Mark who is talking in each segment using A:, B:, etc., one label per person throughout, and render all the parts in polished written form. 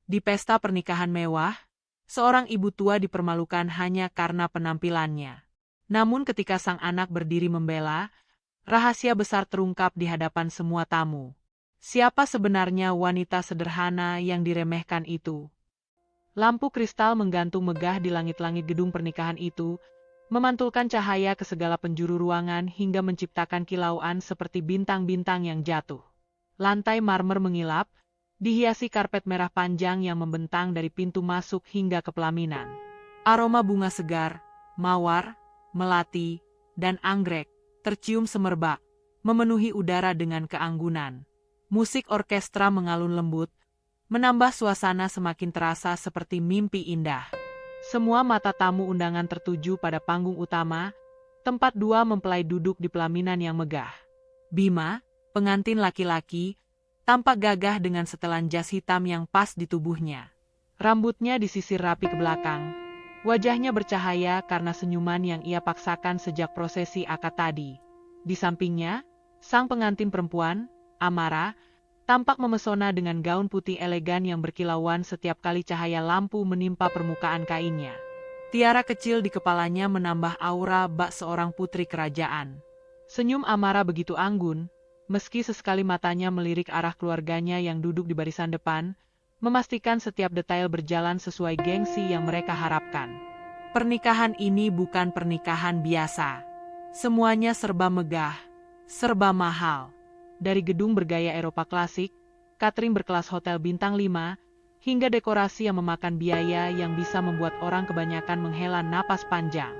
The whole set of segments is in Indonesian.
A: Di pesta pernikahan mewah, seorang ibu tua dipermalukan hanya karena penampilannya. Namun ketika sang anak berdiri membela, rahasia besar terungkap di hadapan semua tamu. Siapa sebenarnya wanita sederhana yang diremehkan itu? Lampu kristal menggantung megah di langit-langit gedung pernikahan itu, memantulkan cahaya ke segala penjuru ruangan hingga menciptakan kilauan seperti bintang-bintang yang jatuh. Lantai marmer mengilap, dihiasi karpet merah panjang yang membentang dari pintu masuk hingga ke pelaminan. Aroma bunga segar, mawar, melati, dan anggrek tercium semerbak, memenuhi udara dengan keanggunan. Musik orkestra mengalun lembut, menambah suasana semakin terasa seperti mimpi indah. Semua mata tamu undangan tertuju pada panggung utama, tempat dua mempelai duduk di pelaminan yang megah. Bima, pengantin laki-laki, tampak gagah dengan setelan jas hitam yang pas di tubuhnya. Rambutnya disisir rapi ke belakang, wajahnya bercahaya karena senyuman yang ia paksakan sejak prosesi akad tadi. Di sampingnya, sang pengantin perempuan, Amara, tampak memesona dengan gaun putih elegan yang berkilauan setiap kali cahaya lampu menimpa permukaan kainnya. Tiara kecil di kepalanya menambah aura bak seorang putri kerajaan. Senyum Amara begitu anggun, meski sesekali matanya melirik arah keluarganya yang duduk di barisan depan, memastikan setiap detail berjalan sesuai gengsi yang mereka harapkan. Pernikahan ini bukan pernikahan biasa. Semuanya serba megah, serba mahal. Dari gedung bergaya Eropa klasik, catering berkelas hotel bintang 5, hingga dekorasi yang memakan biaya yang bisa membuat orang kebanyakan menghela napas panjang.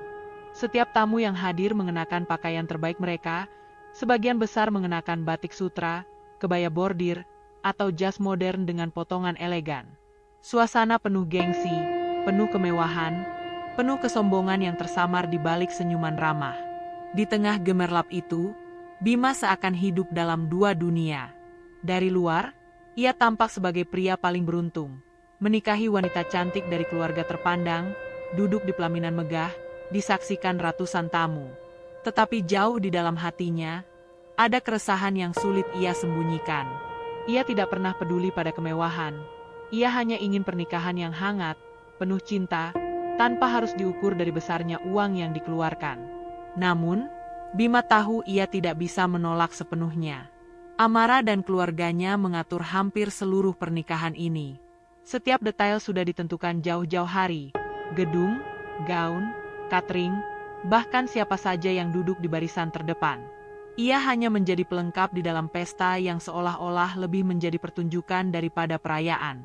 A: Setiap tamu yang hadir mengenakan pakaian terbaik mereka, sebagian besar mengenakan batik sutra, kebaya bordir, atau jas modern dengan potongan elegan. Suasana penuh gengsi, penuh kemewahan, penuh kesombongan yang tersamar di balik senyuman ramah. Di tengah gemerlap itu, Bima seakan hidup dalam dua dunia. Dari luar, ia tampak sebagai pria paling beruntung, menikahi wanita cantik dari keluarga terpandang, duduk di pelaminan megah, disaksikan ratusan tamu. Tetapi jauh di dalam hatinya, ada keresahan yang sulit ia sembunyikan. Ia tidak pernah peduli pada kemewahan. Ia hanya ingin pernikahan yang hangat, penuh cinta, tanpa harus diukur dari besarnya uang yang dikeluarkan. Namun, Bima tahu ia tidak bisa menolak sepenuhnya. Amara dan keluarganya mengatur hampir seluruh pernikahan ini. Setiap detail sudah ditentukan jauh-jauh hari. Gedung, gaun, catering, bahkan siapa saja yang duduk di barisan terdepan. Ia hanya menjadi pelengkap di dalam pesta yang seolah-olah lebih menjadi pertunjukan daripada perayaan.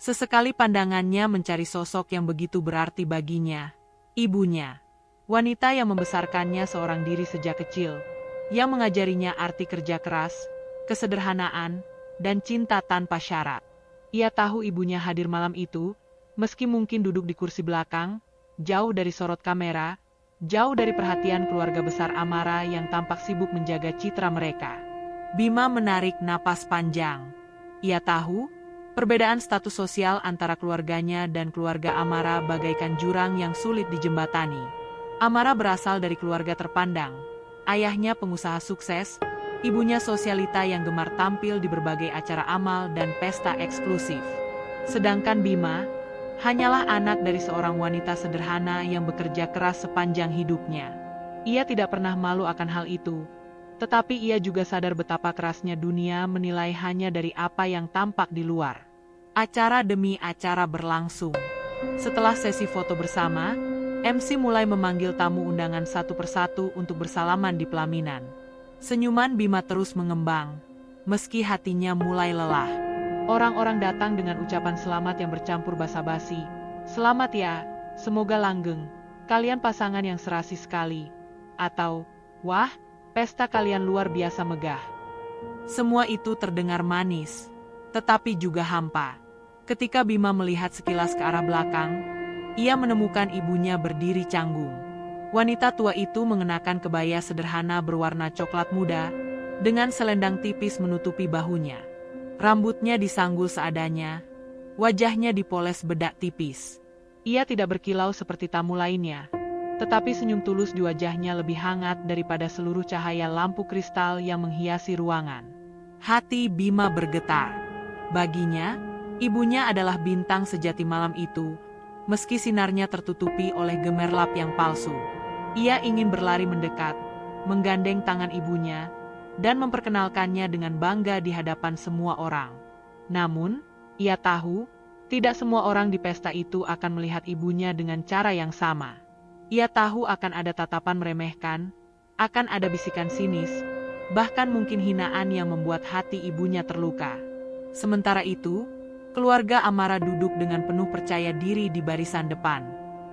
A: Sesekali pandangannya mencari sosok yang begitu berarti baginya, ibunya. Wanita yang membesarkannya seorang diri sejak kecil, yang mengajarinya arti kerja keras, kesederhanaan, dan cinta tanpa syarat. Ia tahu ibunya hadir malam itu, meski mungkin duduk di kursi belakang, jauh dari sorot kamera, jauh dari perhatian keluarga besar Amara yang tampak sibuk menjaga citra mereka. Bima menarik napas panjang. Ia tahu, perbedaan status sosial antara keluarganya dan keluarga Amara bagaikan jurang yang sulit dijembatani. Amara berasal dari keluarga terpandang. Ayahnya pengusaha sukses, ibunya sosialita yang gemar tampil di berbagai acara amal dan pesta eksklusif. Sedangkan Bima, hanyalah anak dari seorang wanita sederhana yang bekerja keras sepanjang hidupnya. Ia tidak pernah malu akan hal itu, tetapi ia juga sadar betapa kerasnya dunia menilai hanya dari apa yang tampak di luar. Acara demi acara berlangsung. Setelah sesi foto bersama, MC mulai memanggil tamu undangan satu persatu untuk bersalaman di pelaminan. Senyuman Bima terus mengembang, meski hatinya mulai lelah. Orang-orang datang dengan ucapan selamat yang bercampur basa-basi. Selamat ya, semoga langgeng, kalian pasangan yang serasi sekali. Atau, wah, pesta kalian luar biasa megah. Semua itu terdengar manis, tetapi juga hampa. Ketika Bima melihat sekilas ke arah belakang, ia menemukan ibunya berdiri canggung. Wanita tua itu mengenakan kebaya sederhana berwarna coklat muda, dengan selendang tipis menutupi bahunya. Rambutnya disanggul seadanya, wajahnya dipoles bedak tipis. Ia tidak berkilau seperti tamu lainnya, tetapi senyum tulus di wajahnya lebih hangat daripada seluruh cahaya lampu kristal yang menghiasi ruangan. Hati Bima bergetar. Baginya, Ibunya adalah bintang sejati malam itu, meski sinarnya tertutupi oleh gemerlap yang palsu. Ia ingin berlari mendekat, menggandeng tangan ibunya, dan memperkenalkannya dengan bangga di hadapan semua orang. Namun, ia tahu, tidak semua orang di pesta itu akan melihat ibunya dengan cara yang sama. Ia tahu akan ada tatapan meremehkan, akan ada bisikan sinis, bahkan mungkin hinaan yang membuat hati ibunya terluka. Sementara itu, keluarga Amara duduk dengan penuh percaya diri di barisan depan.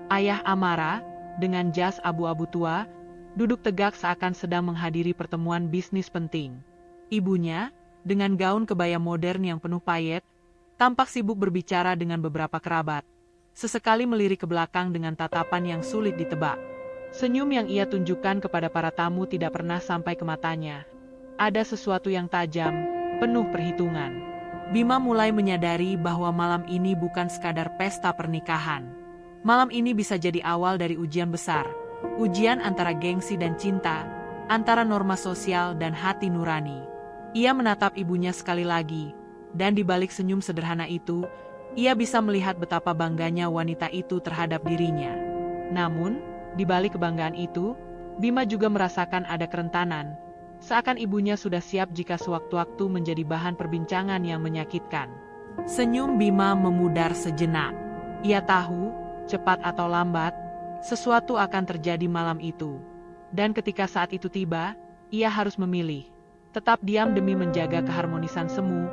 A: Ayah Amara, dengan jas abu-abu tua, duduk tegak seakan sedang menghadiri pertemuan bisnis penting. Ibunya, dengan gaun kebaya modern yang penuh payet, tampak sibuk berbicara dengan beberapa kerabat. Sesekali melirik ke belakang dengan tatapan yang sulit ditebak. Senyum yang ia tunjukkan kepada para tamu tidak pernah sampai ke matanya. Ada sesuatu yang tajam, penuh perhitungan. Bima mulai menyadari bahwa malam ini bukan sekadar pesta pernikahan. Malam ini bisa jadi awal dari ujian besar. Ujian antara gengsi dan cinta, antara norma sosial dan hati nurani. Ia menatap ibunya sekali lagi, dan di balik senyum sederhana itu, ia bisa melihat betapa bangganya wanita itu terhadap dirinya. Namun, di balik kebanggaan itu, Bima juga merasakan ada kerentanan, seakan ibunya sudah siap jika sewaktu-waktu menjadi bahan perbincangan yang menyakitkan. Senyum Bima memudar sejenak. Ia tahu, cepat atau lambat, sesuatu akan terjadi malam itu. Dan ketika saat itu tiba, ia harus memilih. Tetap diam demi menjaga keharmonisan semu,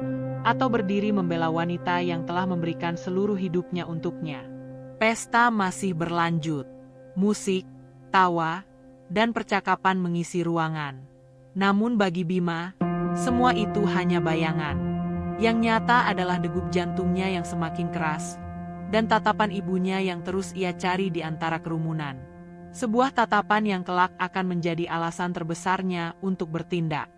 A: atau berdiri membela wanita yang telah memberikan seluruh hidupnya untuknya. Pesta masih berlanjut. Musik, tawa, dan percakapan mengisi ruangan. Namun bagi Bima, semua itu hanya bayangan. Yang nyata adalah degup jantungnya yang semakin keras, dan tatapan ibunya yang terus ia cari di antara kerumunan. Sebuah tatapan yang kelak akan menjadi alasan terbesarnya untuk bertindak.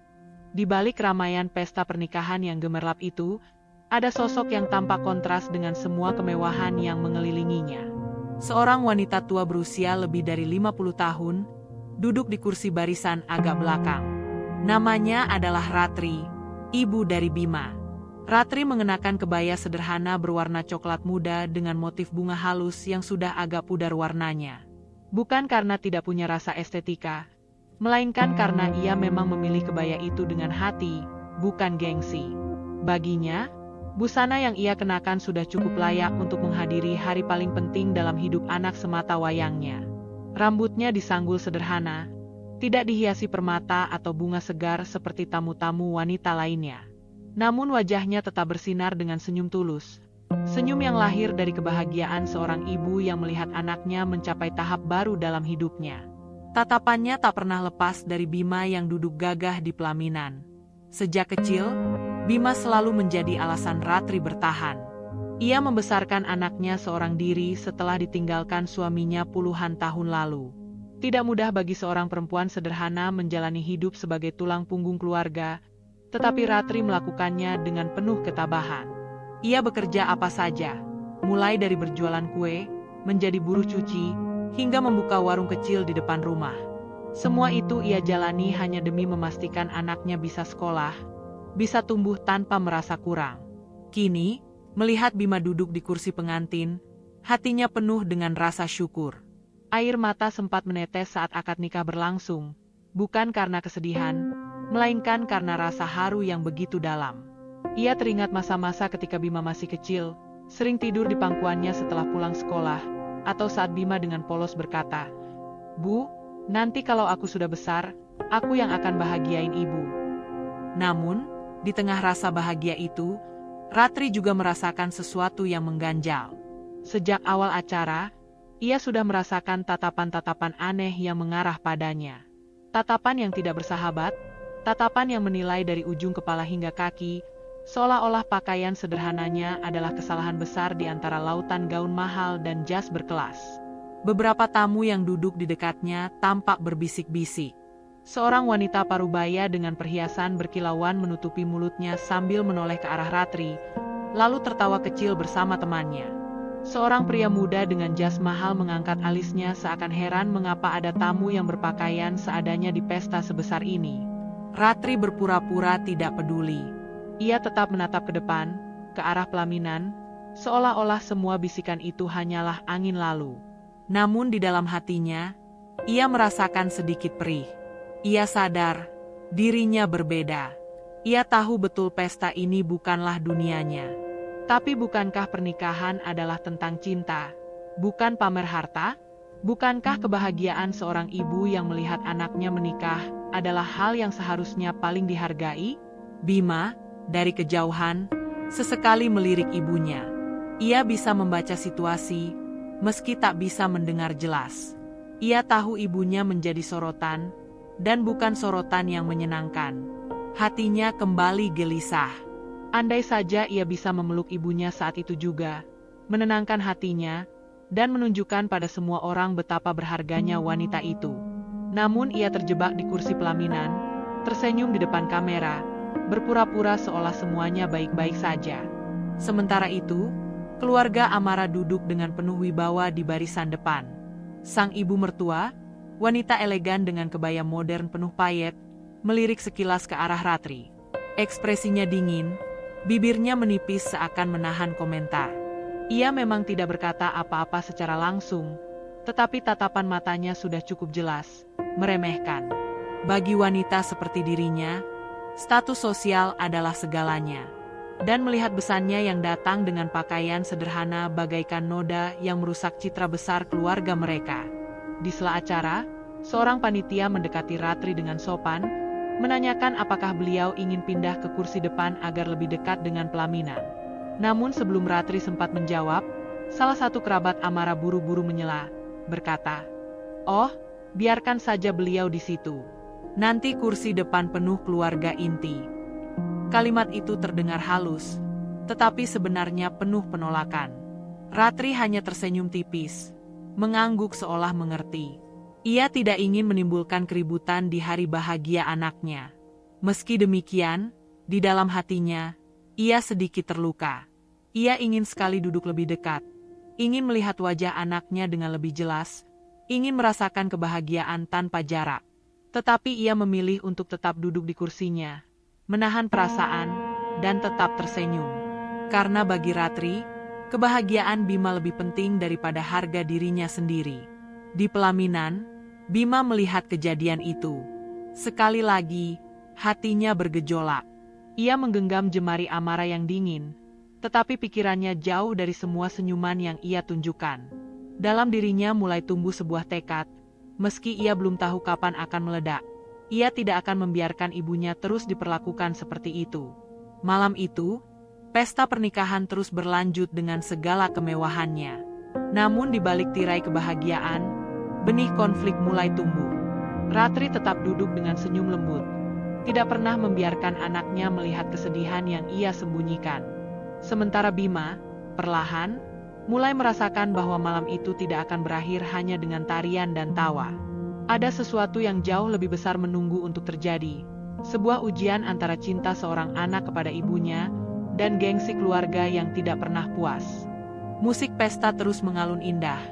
A: Di balik keramaian pesta pernikahan yang gemerlap itu, ada sosok yang tampak kontras dengan semua kemewahan yang mengelilinginya. Seorang wanita tua berusia lebih dari 50 tahun, duduk di kursi barisan agak belakang. Namanya adalah Ratri, ibu dari Bima. Ratri mengenakan kebaya sederhana berwarna coklat muda dengan motif bunga halus yang sudah agak pudar warnanya. Bukan karena tidak punya rasa estetika, melainkan karena ia memang memilih kebaya itu dengan hati, bukan gengsi. Baginya, busana yang ia kenakan sudah cukup layak untuk menghadiri hari paling penting dalam hidup anak semata wayangnya. Rambutnya disanggul sederhana, tidak dihiasi permata atau bunga segar seperti tamu-tamu wanita lainnya. Namun wajahnya tetap bersinar dengan senyum tulus. Senyum yang lahir dari kebahagiaan seorang ibu yang melihat anaknya mencapai tahap baru dalam hidupnya. Tatapannya tak pernah lepas dari Bima yang duduk gagah di pelaminan. Sejak kecil, Bima selalu menjadi alasan Ratri bertahan. Ia membesarkan anaknya seorang diri setelah ditinggalkan suaminya puluhan tahun lalu. Tidak mudah bagi seorang perempuan sederhana menjalani hidup sebagai tulang punggung keluarga, tetapi Ratri melakukannya dengan penuh ketabahan. Ia bekerja apa saja, mulai dari berjualan kue, menjadi buruh cuci, hingga membuka warung kecil di depan rumah. Semua itu ia jalani hanya demi memastikan anaknya bisa sekolah, bisa tumbuh tanpa merasa kurang. Kini, melihat Bima duduk di kursi pengantin, hatinya penuh dengan rasa syukur. Air mata sempat menetes saat akad nikah berlangsung, bukan karena kesedihan, melainkan karena rasa haru yang begitu dalam. Ia teringat masa-masa ketika Bima masih kecil, sering tidur di pangkuannya setelah pulang sekolah, atau saat Bima dengan polos berkata, "Bu, nanti kalau aku sudah besar, aku yang akan bahagiain ibu." Namun, di tengah rasa bahagia itu, Ratri juga merasakan sesuatu yang mengganjal. Sejak awal acara, ia sudah merasakan tatapan-tatapan aneh yang mengarah padanya. Tatapan yang tidak bersahabat, tatapan yang menilai dari ujung kepala hingga kaki, seolah-olah pakaian sederhananya adalah kesalahan besar di antara lautan gaun mahal dan jas berkelas. Beberapa tamu yang duduk di dekatnya tampak berbisik-bisik. Seorang wanita parubaya dengan perhiasan berkilauan menutupi mulutnya sambil menoleh ke arah Ratri, lalu tertawa kecil bersama temannya. Seorang pria muda dengan jas mahal mengangkat alisnya seakan heran mengapa ada tamu yang berpakaian seadanya di pesta sebesar ini. Ratri berpura-pura tidak peduli. Ia tetap menatap ke depan, ke arah pelaminan, seolah-olah semua bisikan itu hanyalah angin lalu. Namun di dalam hatinya, ia merasakan sedikit perih. Ia sadar, dirinya berbeda. Ia tahu betul pesta ini bukanlah dunianya. Tapi bukankah pernikahan adalah tentang cinta? Bukan pamer harta? Bukankah kebahagiaan seorang ibu yang melihat anaknya menikah adalah hal yang seharusnya paling dihargai? Bima, dari kejauhan, sesekali melirik ibunya. Ia bisa membaca situasi, meski tak bisa mendengar jelas. Ia tahu ibunya menjadi sorotan, dan bukan sorotan yang menyenangkan. Hatinya kembali gelisah. Andai saja ia bisa memeluk ibunya saat itu juga, menenangkan hatinya, dan menunjukkan pada semua orang betapa berharganya wanita itu. Namun ia terjebak di kursi pelaminan, tersenyum di depan kamera, berpura-pura seolah semuanya baik-baik saja. Sementara itu, keluarga Amara duduk dengan penuh wibawa di barisan depan. Sang ibu mertua, wanita elegan dengan kebaya modern penuh payet, melirik sekilas ke arah Ratri. Ekspresinya dingin, bibirnya menipis seakan menahan komentar. Ia memang tidak berkata apa-apa secara langsung, tetapi tatapan matanya sudah cukup jelas, meremehkan. Bagi wanita seperti dirinya, status sosial adalah segalanya. Dan melihat besannya yang datang dengan pakaian sederhana bagaikan noda yang merusak citra besar keluarga mereka. Di sela acara, seorang panitia mendekati Ratri dengan sopan, menanyakan apakah beliau ingin pindah ke kursi depan agar lebih dekat dengan pelaminan. Namun sebelum Ratri sempat menjawab, salah satu kerabat Amara buru-buru menyela, berkata, "Oh, biarkan saja beliau di situ. Nanti kursi depan penuh keluarga inti." Kalimat itu terdengar halus, tetapi sebenarnya penuh penolakan. Ratri hanya tersenyum tipis, mengangguk seolah mengerti. Ia tidak ingin menimbulkan keributan di hari bahagia anaknya. Meski demikian, di dalam hatinya, ia sedikit terluka. Ia ingin sekali duduk lebih dekat, ingin melihat wajah anaknya dengan lebih jelas, ingin merasakan kebahagiaan tanpa jarak. Tetapi ia memilih untuk tetap duduk di kursinya, menahan perasaan, dan tetap tersenyum. Karena bagi Ratri, kebahagiaan Bima lebih penting daripada harga dirinya sendiri. Di pelaminan, Bima melihat kejadian itu. Sekali lagi, hatinya bergejolak. Ia menggenggam jemari Amara yang dingin, tetapi pikirannya jauh dari semua senyuman yang ia tunjukkan. Dalam dirinya mulai tumbuh sebuah tekad, meski ia belum tahu kapan akan meledak. Ia tidak akan membiarkan ibunya terus diperlakukan seperti itu. Malam itu, pesta pernikahan terus berlanjut dengan segala kemewahannya. Namun di balik tirai kebahagiaan, benih konflik mulai tumbuh. Ratri tetap duduk dengan senyum lembut, tidak pernah membiarkan anaknya melihat kesedihan yang ia sembunyikan. Sementara Bima, perlahan, mulai merasakan bahwa malam itu tidak akan berakhir hanya dengan tarian dan tawa. Ada sesuatu yang jauh lebih besar menunggu untuk terjadi. Sebuah ujian antara cinta seorang anak kepada ibunya, dan gengsi keluarga yang tidak pernah puas. Musik pesta terus mengalun indah.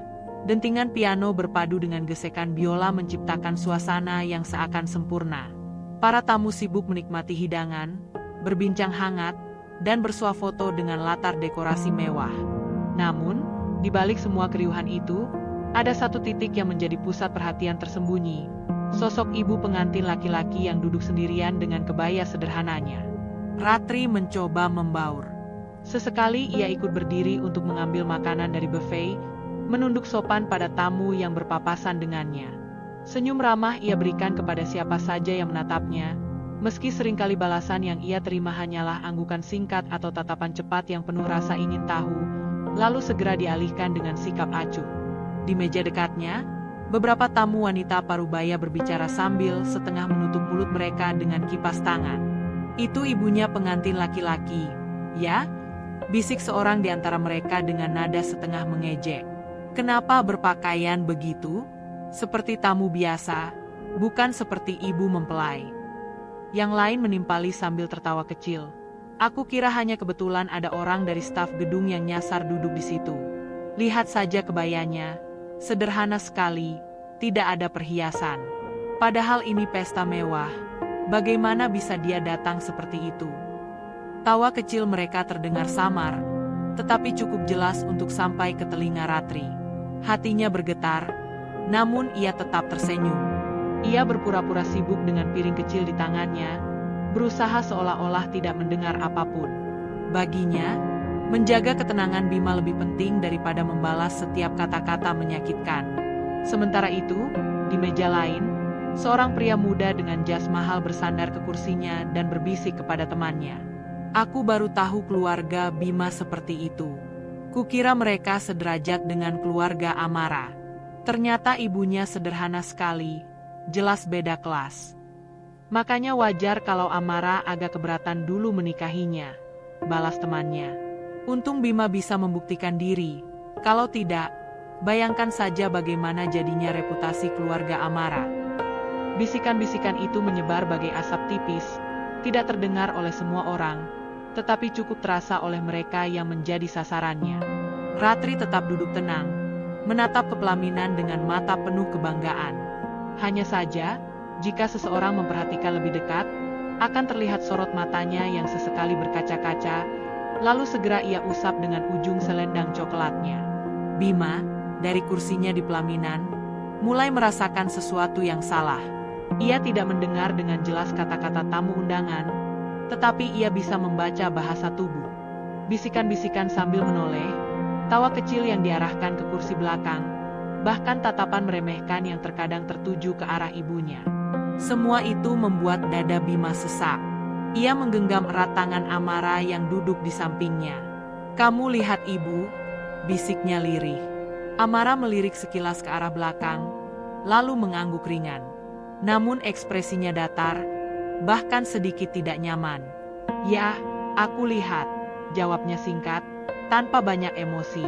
A: Dentingan piano berpadu dengan gesekan biola menciptakan suasana yang seakan sempurna. Para tamu sibuk menikmati hidangan, berbincang hangat, dan bersuah foto dengan latar dekorasi mewah. Namun, di balik semua keriuhan itu, ada satu titik yang menjadi pusat perhatian tersembunyi. Sosok ibu pengantin laki-laki yang duduk sendirian dengan kebaya sederhananya. Ratri mencoba membaur. Sesekali ia ikut berdiri untuk mengambil makanan dari buffet, menunduk sopan pada tamu yang berpapasan dengannya. Senyum ramah ia berikan kepada siapa saja yang menatapnya, meski seringkali balasan yang ia terima hanyalah anggukan singkat atau tatapan cepat yang penuh rasa ingin tahu, lalu segera dialihkan dengan sikap acuh. Di meja dekatnya, beberapa tamu wanita parubaya berbicara sambil setengah menutup mulut mereka dengan kipas tangan. "Itu ibunya pengantin laki-laki, ya?" bisik seorang di antara mereka dengan nada setengah mengejek. "Kenapa berpakaian begitu? Seperti tamu biasa, bukan seperti ibu mempelai." Yang lain menimpali sambil tertawa kecil. "Aku kira hanya kebetulan ada orang dari staf gedung yang nyasar duduk di situ. Lihat saja kebayanya, sederhana sekali, tidak ada perhiasan. Padahal ini pesta mewah. Bagaimana bisa dia datang seperti itu?" Tawa kecil mereka terdengar samar, tetapi cukup jelas untuk sampai ke telinga Ratri. Hatinya bergetar, namun ia tetap tersenyum. Ia berpura-pura sibuk dengan piring kecil di tangannya, berusaha seolah-olah tidak mendengar apapun. Baginya, menjaga ketenangan Bima lebih penting daripada membalas setiap kata-kata menyakitkan. Sementara itu, di meja lain, seorang pria muda dengan jas mahal bersandar ke kursinya dan berbisik kepada temannya. Aku baru tahu keluarga Bima seperti itu. Kukira mereka sederajat dengan keluarga Amara. Ternyata ibunya sederhana sekali, jelas beda kelas. Makanya wajar kalau Amara agak keberatan dulu menikahinya, balas temannya. Untung Bima bisa membuktikan diri. Kalau tidak, bayangkan saja bagaimana jadinya reputasi keluarga Amara. Bisikan-bisikan itu menyebar bagai asap tipis, tidak terdengar oleh semua orang, tetapi cukup terasa oleh mereka yang menjadi sasarannya. Ratri tetap duduk tenang, menatap ke pelaminan dengan mata penuh kebanggaan. Hanya saja, jika seseorang memperhatikan lebih dekat, akan terlihat sorot matanya yang sesekali berkaca-kaca, lalu segera ia usap dengan ujung selendang coklatnya. Bima, dari kursinya di pelaminan, mulai merasakan sesuatu yang salah. Ia tidak mendengar dengan jelas kata-kata tamu undangan, tetapi ia bisa membaca bahasa tubuh. Bisikan-bisikan sambil menoleh, tawa kecil yang diarahkan ke kursi belakang, bahkan tatapan meremehkan yang terkadang tertuju ke arah ibunya. Semua itu membuat dada Bima sesak. Ia menggenggam erat tangan Amara yang duduk di sampingnya. "Kamu lihat ibu," bisiknya lirih. Amara melirik sekilas ke arah belakang, lalu mengangguk ringan. Namun ekspresinya datar, bahkan sedikit tidak nyaman. "Ya, aku lihat," jawabnya singkat, tanpa banyak emosi.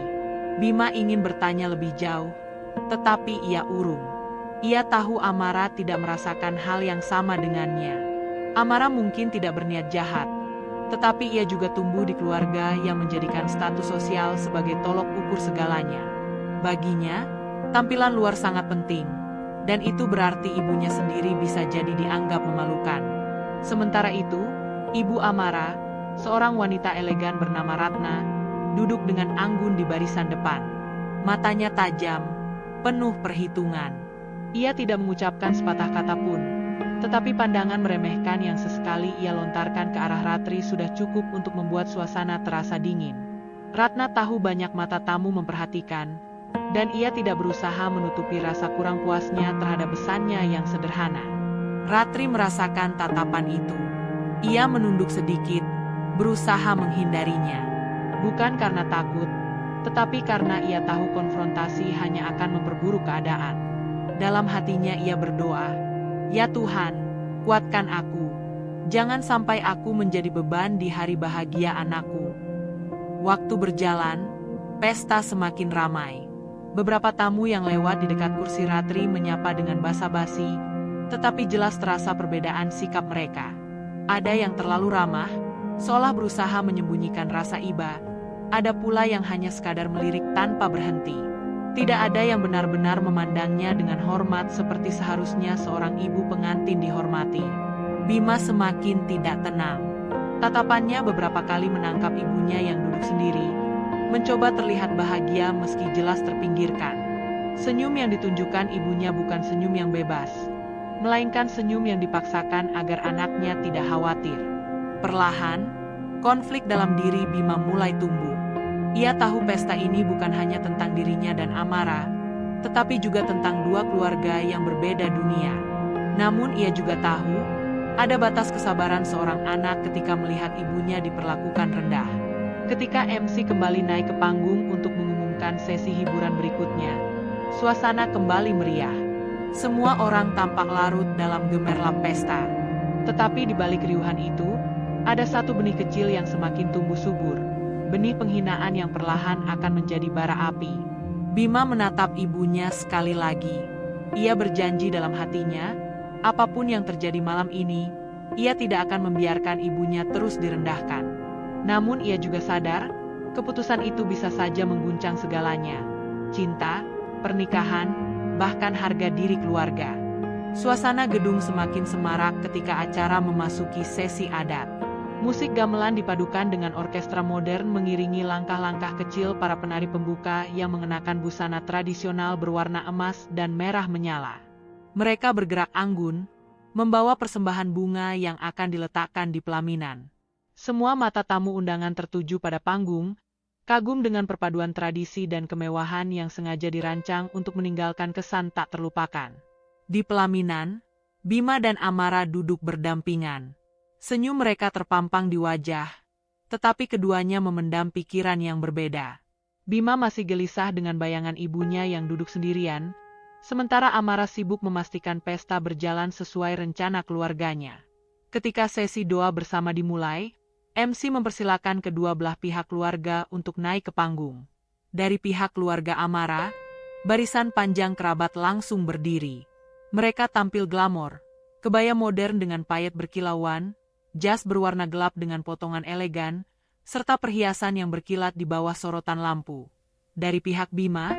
A: Bima ingin bertanya lebih jauh, tetapi ia urung. Ia tahu Amara tidak merasakan hal yang sama dengannya. Amara mungkin tidak berniat jahat, tetapi ia juga tumbuh di keluarga yang menjadikan status sosial sebagai tolok ukur segalanya. Baginya, tampilan luar sangat penting, dan itu berarti ibunya sendiri bisa jadi dianggap memalukan. Sementara itu, Ibu Amara, seorang wanita elegan bernama Ratna, duduk dengan anggun di barisan depan. Matanya tajam, penuh perhitungan. Ia tidak mengucapkan sepatah kata pun, tetapi pandangan meremehkan yang sesekali ia lontarkan ke arah Ratri sudah cukup untuk membuat suasana terasa dingin. Ratna tahu banyak mata tamu memperhatikan, dan ia tidak berusaha menutupi rasa kurang puasnya terhadap besannya yang sederhana. Ratri merasakan tatapan itu. Ia menunduk sedikit, berusaha menghindarinya. Bukan karena takut, tetapi karena ia tahu konfrontasi hanya akan memperburuk keadaan. Dalam hatinya ia berdoa, "Ya Tuhan, kuatkan aku. Jangan sampai aku menjadi beban di hari bahagia anakku." Waktu berjalan, pesta semakin ramai. Beberapa tamu yang lewat di dekat kursi Ratri menyapa dengan basa-basi, tetapi jelas terasa perbedaan sikap mereka. Ada yang terlalu ramah, seolah berusaha menyembunyikan rasa iba. Ada pula yang hanya sekadar melirik tanpa berhenti. Tidak ada yang benar-benar memandangnya dengan hormat seperti seharusnya seorang ibu pengantin dihormati. Bima semakin tidak tenang. Tatapannya beberapa kali menangkap ibunya yang duduk sendiri, mencoba terlihat bahagia meski jelas terpinggirkan. Senyum yang ditunjukkan ibunya bukan senyum yang bebas, melainkan senyum yang dipaksakan agar anaknya tidak khawatir. Perlahan, konflik dalam diri Bima mulai tumbuh. Ia tahu pesta ini bukan hanya tentang dirinya dan Amara, tetapi juga tentang dua keluarga yang berbeda dunia. Namun ia juga tahu, ada batas kesabaran seorang anak ketika melihat ibunya diperlakukan rendah. Ketika MC kembali naik ke panggung untuk mengumumkan sesi hiburan berikutnya, suasana kembali meriah. Semua orang tampak larut dalam gemerlap pesta. Tetapi di balik keriuhan itu, ada satu benih kecil yang semakin tumbuh subur. Benih penghinaan yang perlahan akan menjadi bara api. Bima menatap ibunya sekali lagi. Ia berjanji dalam hatinya, apapun yang terjadi malam ini, ia tidak akan membiarkan ibunya terus direndahkan. Namun ia juga sadar, keputusan itu bisa saja mengguncang segalanya. Cinta, pernikahan, bahkan harga diri keluarga. Suasana gedung semakin semarak ketika acara memasuki sesi adat. Musik gamelan dipadukan dengan orkestra modern mengiringi langkah-langkah kecil para penari pembuka yang mengenakan busana tradisional berwarna emas dan merah menyala. Mereka bergerak anggun, membawa persembahan bunga yang akan diletakkan di pelaminan. Semua mata tamu undangan tertuju pada panggung, kagum dengan perpaduan tradisi dan kemewahan yang sengaja dirancang untuk meninggalkan kesan tak terlupakan. Di pelaminan, Bima dan Amara duduk berdampingan. Senyum mereka terpampang di wajah, tetapi keduanya memendam pikiran yang berbeda. Bima masih gelisah dengan bayangan ibunya yang duduk sendirian, sementara Amara sibuk memastikan pesta berjalan sesuai rencana keluarganya. Ketika sesi doa bersama dimulai, MC mempersilakan kedua belah pihak keluarga untuk naik ke panggung. Dari pihak keluarga Amara, barisan panjang kerabat langsung berdiri. Mereka tampil glamor, kebaya modern dengan payet berkilauan, jas berwarna gelap dengan potongan elegan, serta perhiasan yang berkilat di bawah sorotan lampu. Dari pihak Bima,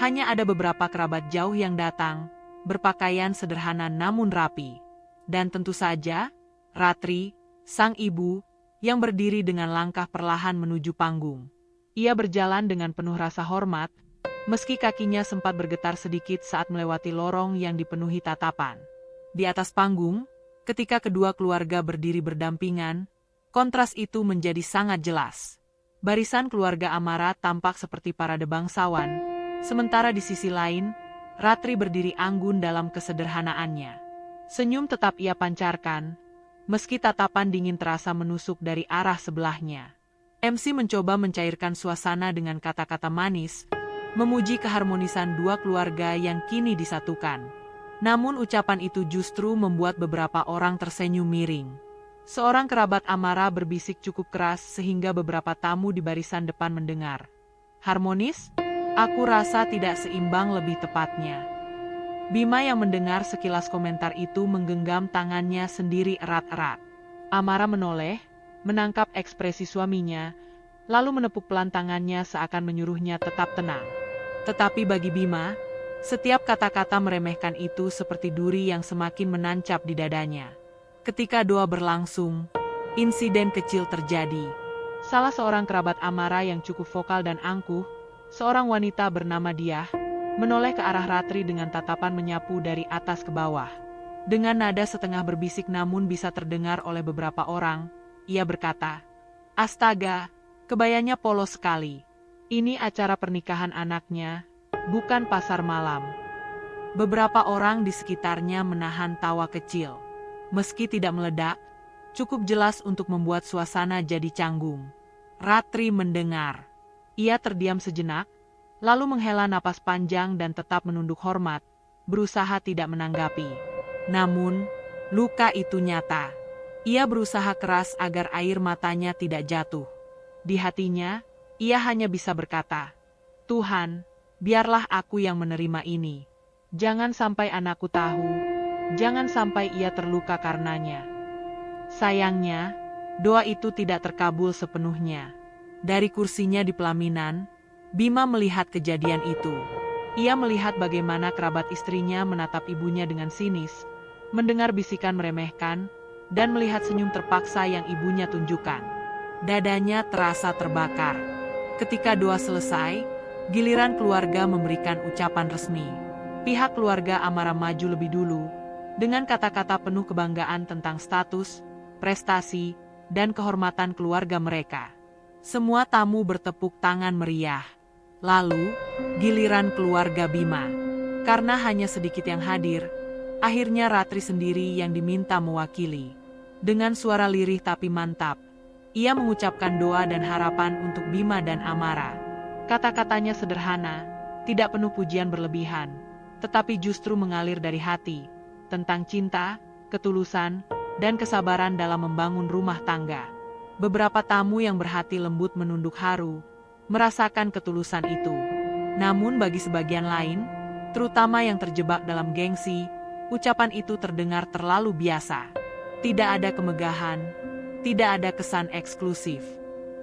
A: hanya ada beberapa kerabat jauh yang datang, berpakaian sederhana namun rapi. Dan tentu saja, Ratri, sang ibu, yang berdiri dengan langkah perlahan menuju panggung. Ia berjalan dengan penuh rasa hormat, meski kakinya sempat bergetar sedikit saat melewati lorong yang dipenuhi tatapan. Di atas panggung, ketika kedua keluarga berdiri berdampingan, kontras itu menjadi sangat jelas. Barisan keluarga Amara tampak seperti parade bangsawan, sementara di sisi lain, Ratri berdiri anggun dalam kesederhanaannya. Senyum tetap ia pancarkan, meski tatapan dingin terasa menusuk dari arah sebelahnya. MC mencoba mencairkan suasana dengan kata-kata manis, memuji keharmonisan dua keluarga yang kini disatukan. Namun ucapan itu justru membuat beberapa orang tersenyum miring. Seorang kerabat Amara berbisik cukup keras sehingga beberapa tamu di barisan depan mendengar. Harmonis? Aku rasa tidak seimbang lebih tepatnya. Bima yang mendengar sekilas komentar itu menggenggam tangannya sendiri erat-erat. Amara menoleh, menangkap ekspresi suaminya, lalu menepuk pelan tangannya seakan menyuruhnya tetap tenang. Tetapi bagi Bima, setiap kata-kata meremehkan itu seperti duri yang semakin menancap di dadanya. Ketika doa berlangsung, insiden kecil terjadi. Salah seorang kerabat Amara yang cukup vokal dan angkuh, seorang wanita bernama Diah, menoleh ke arah Ratri dengan tatapan menyapu dari atas ke bawah. Dengan nada setengah berbisik namun bisa terdengar oleh beberapa orang, ia berkata, "Astaga, kebayanya polos sekali. Ini acara pernikahan anaknya, bukan pasar malam." Beberapa orang di sekitarnya menahan tawa kecil. Meski tidak meledak, cukup jelas untuk membuat suasana jadi canggung. Ratri mendengar. Ia terdiam sejenak, lalu menghela napas panjang dan tetap menunduk hormat, berusaha tidak menanggapi. Namun, luka itu nyata. Ia berusaha keras agar air matanya tidak jatuh. Di hatinya, ia hanya bisa berkata, "Tuhan, biarlah aku yang menerima ini. Jangan sampai anakku tahu, jangan sampai ia terluka karenanya." Sayangnya, doa itu tidak terkabul sepenuhnya. Dari kursinya di pelaminan, Bima melihat kejadian itu. Ia melihat bagaimana kerabat istrinya menatap ibunya dengan sinis, mendengar bisikan meremehkan, dan melihat senyum terpaksa yang ibunya tunjukkan. Dadanya terasa terbakar. Ketika doa selesai, giliran keluarga memberikan ucapan resmi. Pihak keluarga Amara maju lebih dulu, dengan kata-kata penuh kebanggaan tentang status, prestasi, dan kehormatan keluarga mereka. Semua tamu bertepuk tangan meriah. Lalu, giliran keluarga Bima. Karena hanya sedikit yang hadir, akhirnya Ratri sendiri yang diminta mewakili. Dengan suara lirih tapi mantap, ia mengucapkan doa dan harapan untuk Bima dan Amara. Kata-katanya sederhana, tidak penuh pujian berlebihan, tetapi justru mengalir dari hati, tentang cinta, ketulusan, dan kesabaran dalam membangun rumah tangga. Beberapa tamu yang berhati lembut menunduk haru, merasakan ketulusan itu. Namun bagi sebagian lain, terutama yang terjebak dalam gengsi, ucapan itu terdengar terlalu biasa. Tidak ada kemegahan, tidak ada kesan eksklusif.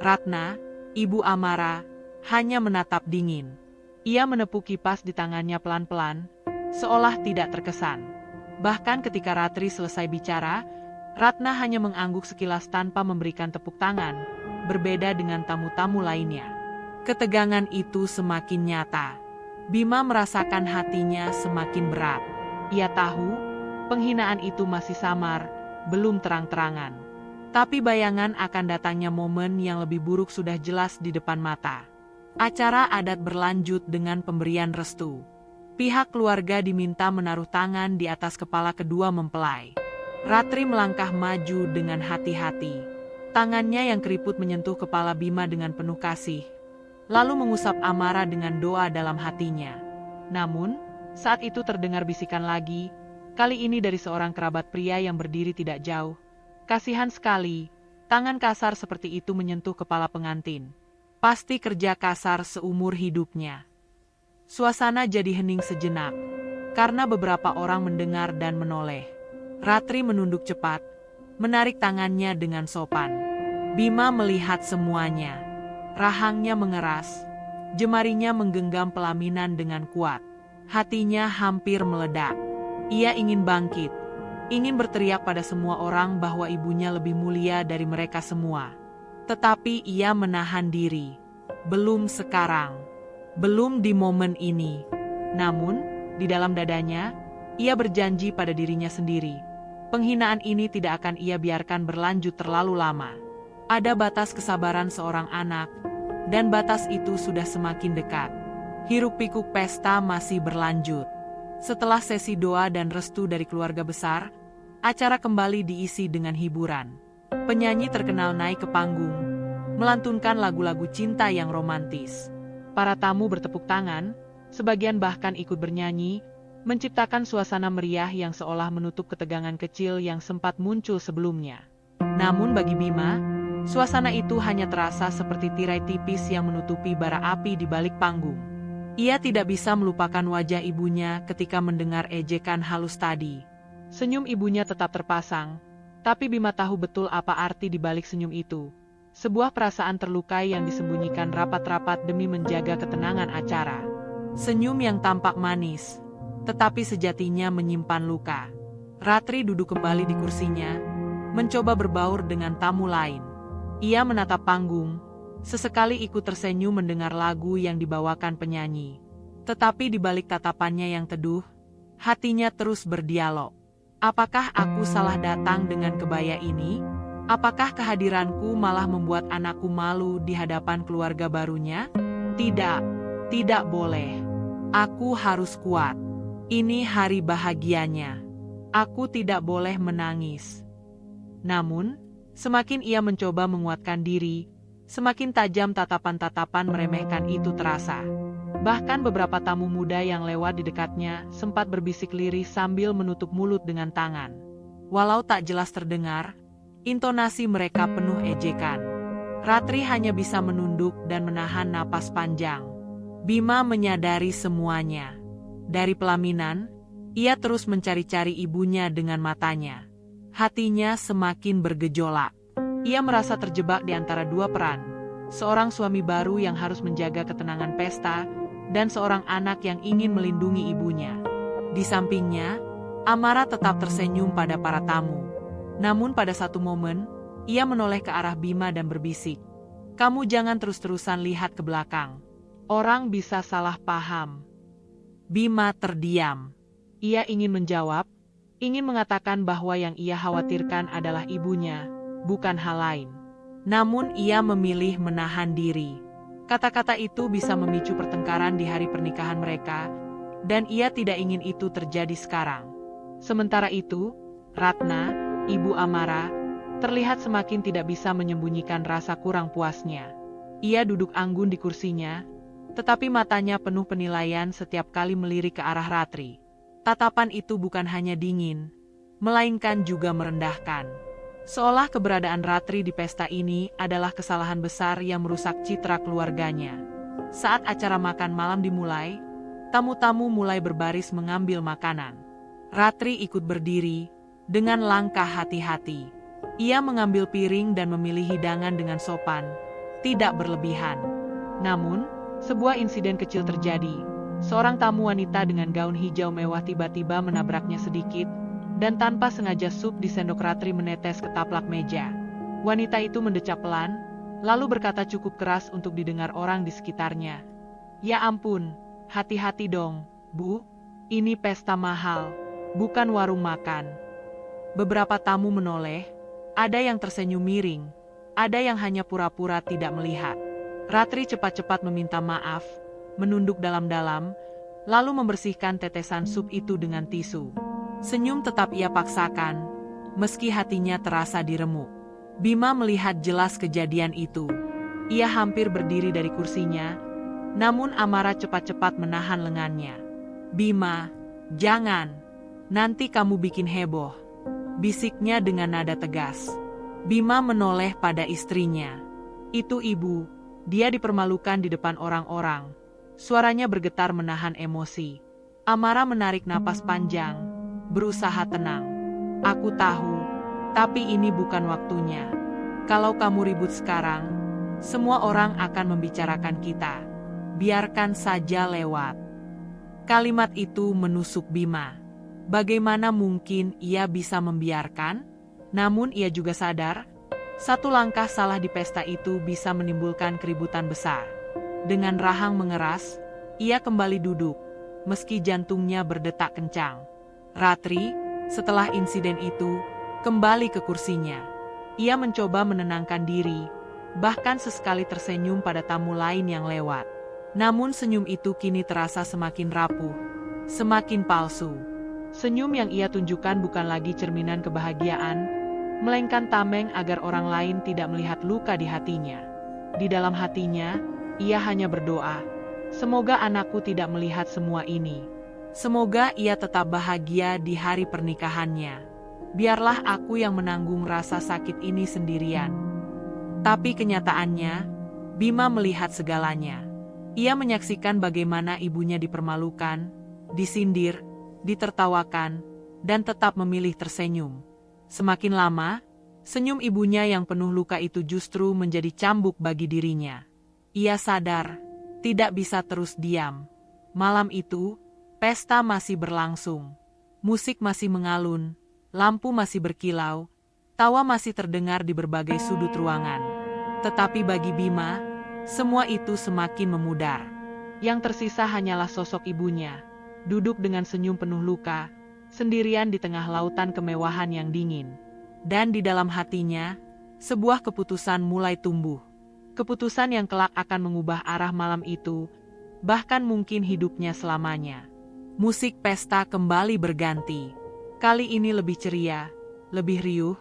A: Ratna, ibu Amara, hanya menatap dingin. Ia menepuk kipas di tangannya pelan-pelan, seolah tidak terkesan. Bahkan ketika Ratri selesai bicara, Ratna hanya mengangguk sekilas tanpa memberikan tepuk tangan, berbeda dengan tamu-tamu lainnya. Ketegangan itu semakin nyata. Bima merasakan hatinya semakin berat. Ia tahu, penghinaan itu masih samar, belum terang-terangan. Tapi bayangan akan datangnya momen yang lebih buruk sudah jelas di depan mata. Acara adat berlanjut dengan pemberian restu. Pihak keluarga diminta menaruh tangan di atas kepala kedua mempelai. Ratri melangkah maju dengan hati-hati. Tangannya yang keriput menyentuh kepala Bima dengan penuh kasih, lalu mengusap Amara dengan doa dalam hatinya. Namun, saat itu terdengar bisikan lagi, kali ini dari seorang kerabat pria yang berdiri tidak jauh. Kasihan sekali, tangan kasar seperti itu menyentuh kepala pengantin. Pasti kerja kasar seumur hidupnya. Suasana jadi hening sejenak, karena beberapa orang mendengar dan menoleh. Ratri menunduk cepat, menarik tangannya dengan sopan. Bima melihat semuanya. Rahangnya mengeras, jemarinya menggenggam pelaminan dengan kuat. Hatinya hampir meledak. Ia ingin bangkit, ingin berteriak pada semua orang bahwa ibunya lebih mulia dari mereka semua. Tetapi ia menahan diri. Belum sekarang, belum di momen ini. Namun, di dalam dadanya, ia berjanji pada dirinya sendiri. Penghinaan ini tidak akan ia biarkan berlanjut terlalu lama. Ada batas kesabaran seorang anak, dan batas itu sudah semakin dekat. Hiruk-pikuk pesta masih berlanjut. Setelah sesi doa dan restu dari keluarga besar, acara kembali diisi dengan hiburan. Penyanyi terkenal naik ke panggung, melantunkan lagu-lagu cinta yang romantis. Para tamu bertepuk tangan, sebagian bahkan ikut bernyanyi, menciptakan suasana meriah yang seolah menutup ketegangan kecil yang sempat muncul sebelumnya. Namun bagi Bima, suasana itu hanya terasa seperti tirai tipis yang menutupi bara api di balik panggung. Ia tidak bisa melupakan wajah ibunya ketika mendengar ejekan halus tadi. Senyum ibunya tetap terpasang, tapi Bima tahu betul apa arti di balik senyum itu. Sebuah perasaan terlukai yang disembunyikan rapat-rapat demi menjaga ketenangan acara. Senyum yang tampak manis, tetapi sejatinya menyimpan luka. Ratri duduk kembali di kursinya, mencoba berbaur dengan tamu lain. Ia menatap panggung, sesekali ikut tersenyum mendengar lagu yang dibawakan penyanyi. Tetapi di balik tatapannya yang teduh, hatinya terus berdialog. Apakah aku salah datang dengan kebaya ini? Apakah kehadiranku malah membuat anakku malu di hadapan keluarga barunya? Tidak, tidak boleh. Aku harus kuat. Ini hari bahagianya. Aku tidak boleh menangis. Namun, semakin ia mencoba menguatkan diri, semakin tajam tatapan-tatapan meremehkan itu terasa. Bahkan beberapa tamu muda yang lewat di dekatnya sempat berbisik lirih sambil menutup mulut dengan tangan. Walau tak jelas terdengar, intonasi mereka penuh ejekan. Ratri hanya bisa menunduk dan menahan napas panjang. Bima menyadari semuanya. Dari pelaminan, ia terus mencari-cari ibunya dengan matanya. Hatinya semakin bergejolak. Ia merasa terjebak di antara dua peran. Seorang suami baru yang harus menjaga ketenangan pesta, dan seorang anak yang ingin melindungi ibunya. Di sampingnya, Amara tetap tersenyum pada para tamu. Namun pada satu momen, ia menoleh ke arah Bima dan berbisik, "Kamu jangan terus-terusan lihat ke belakang. Orang bisa salah paham." Bima terdiam. Ia ingin menjawab, ingin mengatakan bahwa yang ia khawatirkan adalah ibunya, bukan hal lain. Namun ia memilih menahan diri. Kata-kata itu bisa memicu pertengkaran di hari pernikahan mereka, dan ia tidak ingin itu terjadi sekarang. Sementara itu, Ratna, ibu Amara, terlihat semakin tidak bisa menyembunyikan rasa kurang puasnya. Ia duduk anggun di kursinya, tetapi matanya penuh penilaian setiap kali melirik ke arah Ratri. Tatapan itu bukan hanya dingin, melainkan juga merendahkan. Seolah keberadaan Ratri di pesta ini adalah kesalahan besar yang merusak citra keluarganya. Saat acara makan malam dimulai, tamu-tamu mulai berbaris mengambil makanan. Ratri ikut berdiri, dengan langkah hati-hati. Ia mengambil piring dan memilih hidangan dengan sopan, tidak berlebihan. Namun, sebuah insiden kecil terjadi. Seorang tamu wanita dengan gaun hijau mewah tiba-tiba menabraknya sedikit, Dan tanpa sengaja sup di sendok Ratri menetes ke taplak meja. Wanita itu mendecap pelan, lalu berkata cukup keras untuk didengar orang di sekitarnya. "Ya ampun, hati-hati dong, Bu. Ini pesta mahal, bukan warung makan." Beberapa tamu menoleh, ada yang tersenyum miring, ada yang hanya pura-pura tidak melihat. Ratri cepat-cepat meminta maaf, menunduk dalam-dalam, lalu membersihkan tetesan sup itu dengan tisu. Senyum tetap ia paksakan, meski hatinya terasa diremuk. Bima melihat jelas kejadian itu. Ia hampir berdiri dari kursinya, namun Amara cepat-cepat menahan lengannya. "Bima, jangan. Nanti kamu bikin heboh," bisiknya dengan nada tegas. Bima menoleh pada istrinya. "Itu ibu, dia dipermalukan di depan orang-orang." Suaranya bergetar menahan emosi. Amara menarik napas panjang, berusaha tenang. "Aku tahu, tapi ini bukan waktunya. Kalau kamu ribut sekarang, semua orang akan membicarakan kita. Biarkan saja lewat." Kalimat itu menusuk Bima. Bagaimana mungkin ia bisa membiarkan? Namun ia juga sadar, satu langkah salah di pesta itu bisa menimbulkan keributan besar. Dengan rahang mengeras, ia kembali duduk, meski jantungnya berdetak kencang. Ratri, setelah insiden itu, kembali ke kursinya. Ia mencoba menenangkan diri, bahkan sesekali tersenyum pada tamu lain yang lewat. Namun senyum itu kini terasa semakin rapuh, semakin palsu. Senyum yang ia tunjukkan bukan lagi cerminan kebahagiaan, melainkan tameng agar orang lain tidak melihat luka di hatinya. Di dalam hatinya, ia hanya berdoa, semoga anakku tidak melihat semua ini. Semoga ia tetap bahagia di hari pernikahannya. Biarlah aku yang menanggung rasa sakit ini sendirian. Tapi kenyataannya, Bima melihat segalanya. Ia menyaksikan bagaimana ibunya dipermalukan, disindir, ditertawakan, dan tetap memilih tersenyum. Semakin lama, senyum ibunya yang penuh luka itu justru menjadi cambuk bagi dirinya. Ia sadar, tidak bisa terus diam. Malam itu, pesta masih berlangsung. Musik masih mengalun, lampu masih berkilau, tawa masih terdengar di berbagai sudut ruangan. Tetapi bagi Bima, semua itu semakin memudar. Yang tersisa hanyalah sosok ibunya, duduk dengan senyum penuh luka, sendirian di tengah lautan kemewahan yang dingin. Dan di dalam hatinya, sebuah keputusan mulai tumbuh. Keputusan yang kelak akan mengubah arah malam itu, bahkan mungkin hidupnya selamanya. Musik pesta kembali berganti. Kali ini lebih ceria, lebih riuh,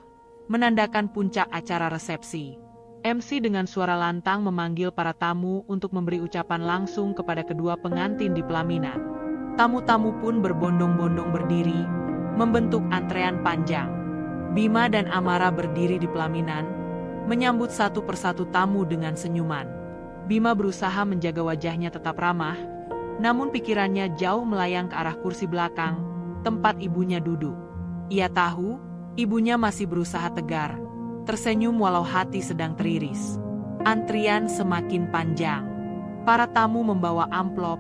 A: menandakan puncak acara resepsi. MC dengan suara lantang memanggil para tamu untuk memberi ucapan langsung kepada kedua pengantin di pelaminan. Tamu-tamu pun berbondong-bondong berdiri, membentuk antrean panjang. Bima dan Amara berdiri di pelaminan, menyambut satu persatu tamu dengan senyuman. Bima berusaha menjaga wajahnya tetap ramah, namun pikirannya jauh melayang ke arah kursi belakang, tempat ibunya duduk. Ia tahu, ibunya masih berusaha tegar, tersenyum walau hati sedang teriris. Antrian semakin panjang. Para tamu membawa amplop,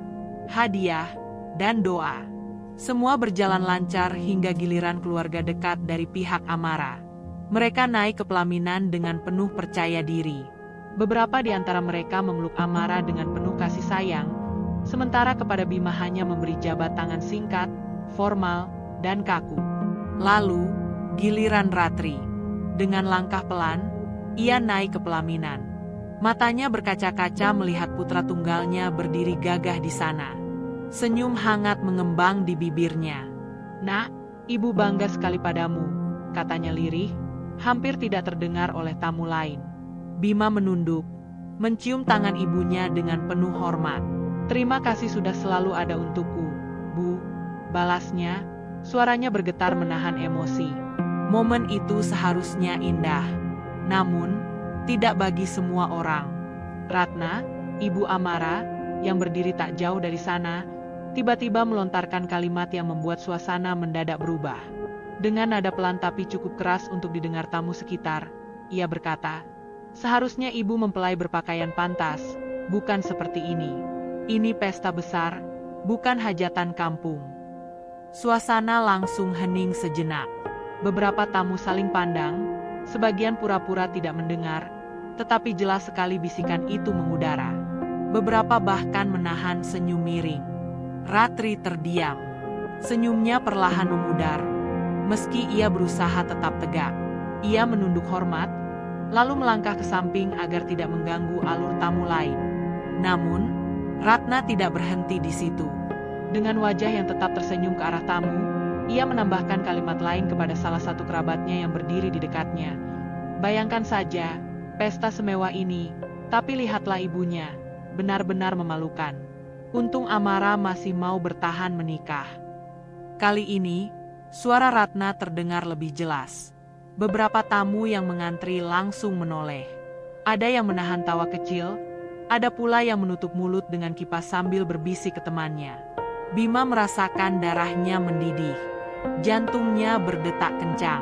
A: hadiah, dan doa. Semua berjalan lancar hingga giliran keluarga dekat dari pihak Amara. Mereka naik ke pelaminan dengan penuh percaya diri. Beberapa di antara mereka memeluk Amara dengan penuh kasih sayang, sementara kepada Bima hanya memberi jabat tangan singkat, formal, dan kaku. Lalu, giliran Ratri. Dengan langkah pelan, ia naik ke pelaminan. Matanya berkaca-kaca melihat putra tunggalnya berdiri gagah di sana. Senyum hangat mengembang di bibirnya. "Nak, ibu bangga sekali padamu," katanya lirih, hampir tidak terdengar oleh tamu lain. Bima menunduk, mencium tangan ibunya dengan penuh hormat. "Terima kasih sudah selalu ada untukku, Bu," balasnya, suaranya bergetar menahan emosi. Momen itu seharusnya indah, namun tidak bagi semua orang. Ratna, ibu Amara, yang berdiri tak jauh dari sana, tiba-tiba melontarkan kalimat yang membuat suasana mendadak berubah. Dengan nada pelan tapi cukup keras untuk didengar tamu sekitar, ia berkata, "Seharusnya ibu mempelai berpakaian pantas, bukan seperti ini. Ini pesta besar, bukan hajatan kampung." Suasana langsung hening sejenak. Beberapa tamu saling pandang, sebagian pura-pura tidak mendengar, tetapi jelas sekali bisikan itu mengudara. Beberapa bahkan menahan senyum miring. Ratri terdiam. Senyumnya perlahan memudar. Meski ia berusaha tetap tegak, ia menunduk hormat, lalu melangkah ke samping agar tidak mengganggu alur tamu lain. Namun, Ratna tidak berhenti di situ. Dengan wajah yang tetap tersenyum ke arah tamu, ia menambahkan kalimat lain kepada salah satu kerabatnya yang berdiri di dekatnya. Bayangkan saja, pesta semewah ini, tapi lihatlah ibunya, benar-benar memalukan. Untung Amara masih mau bertahan menikah. Kali ini, suara Ratna terdengar lebih jelas. Beberapa tamu yang mengantri langsung menoleh. Ada yang menahan tawa kecil, ada pula yang menutup mulut dengan kipas sambil berbisik ke temannya. Bima merasakan darahnya mendidih. Jantungnya berdetak kencang.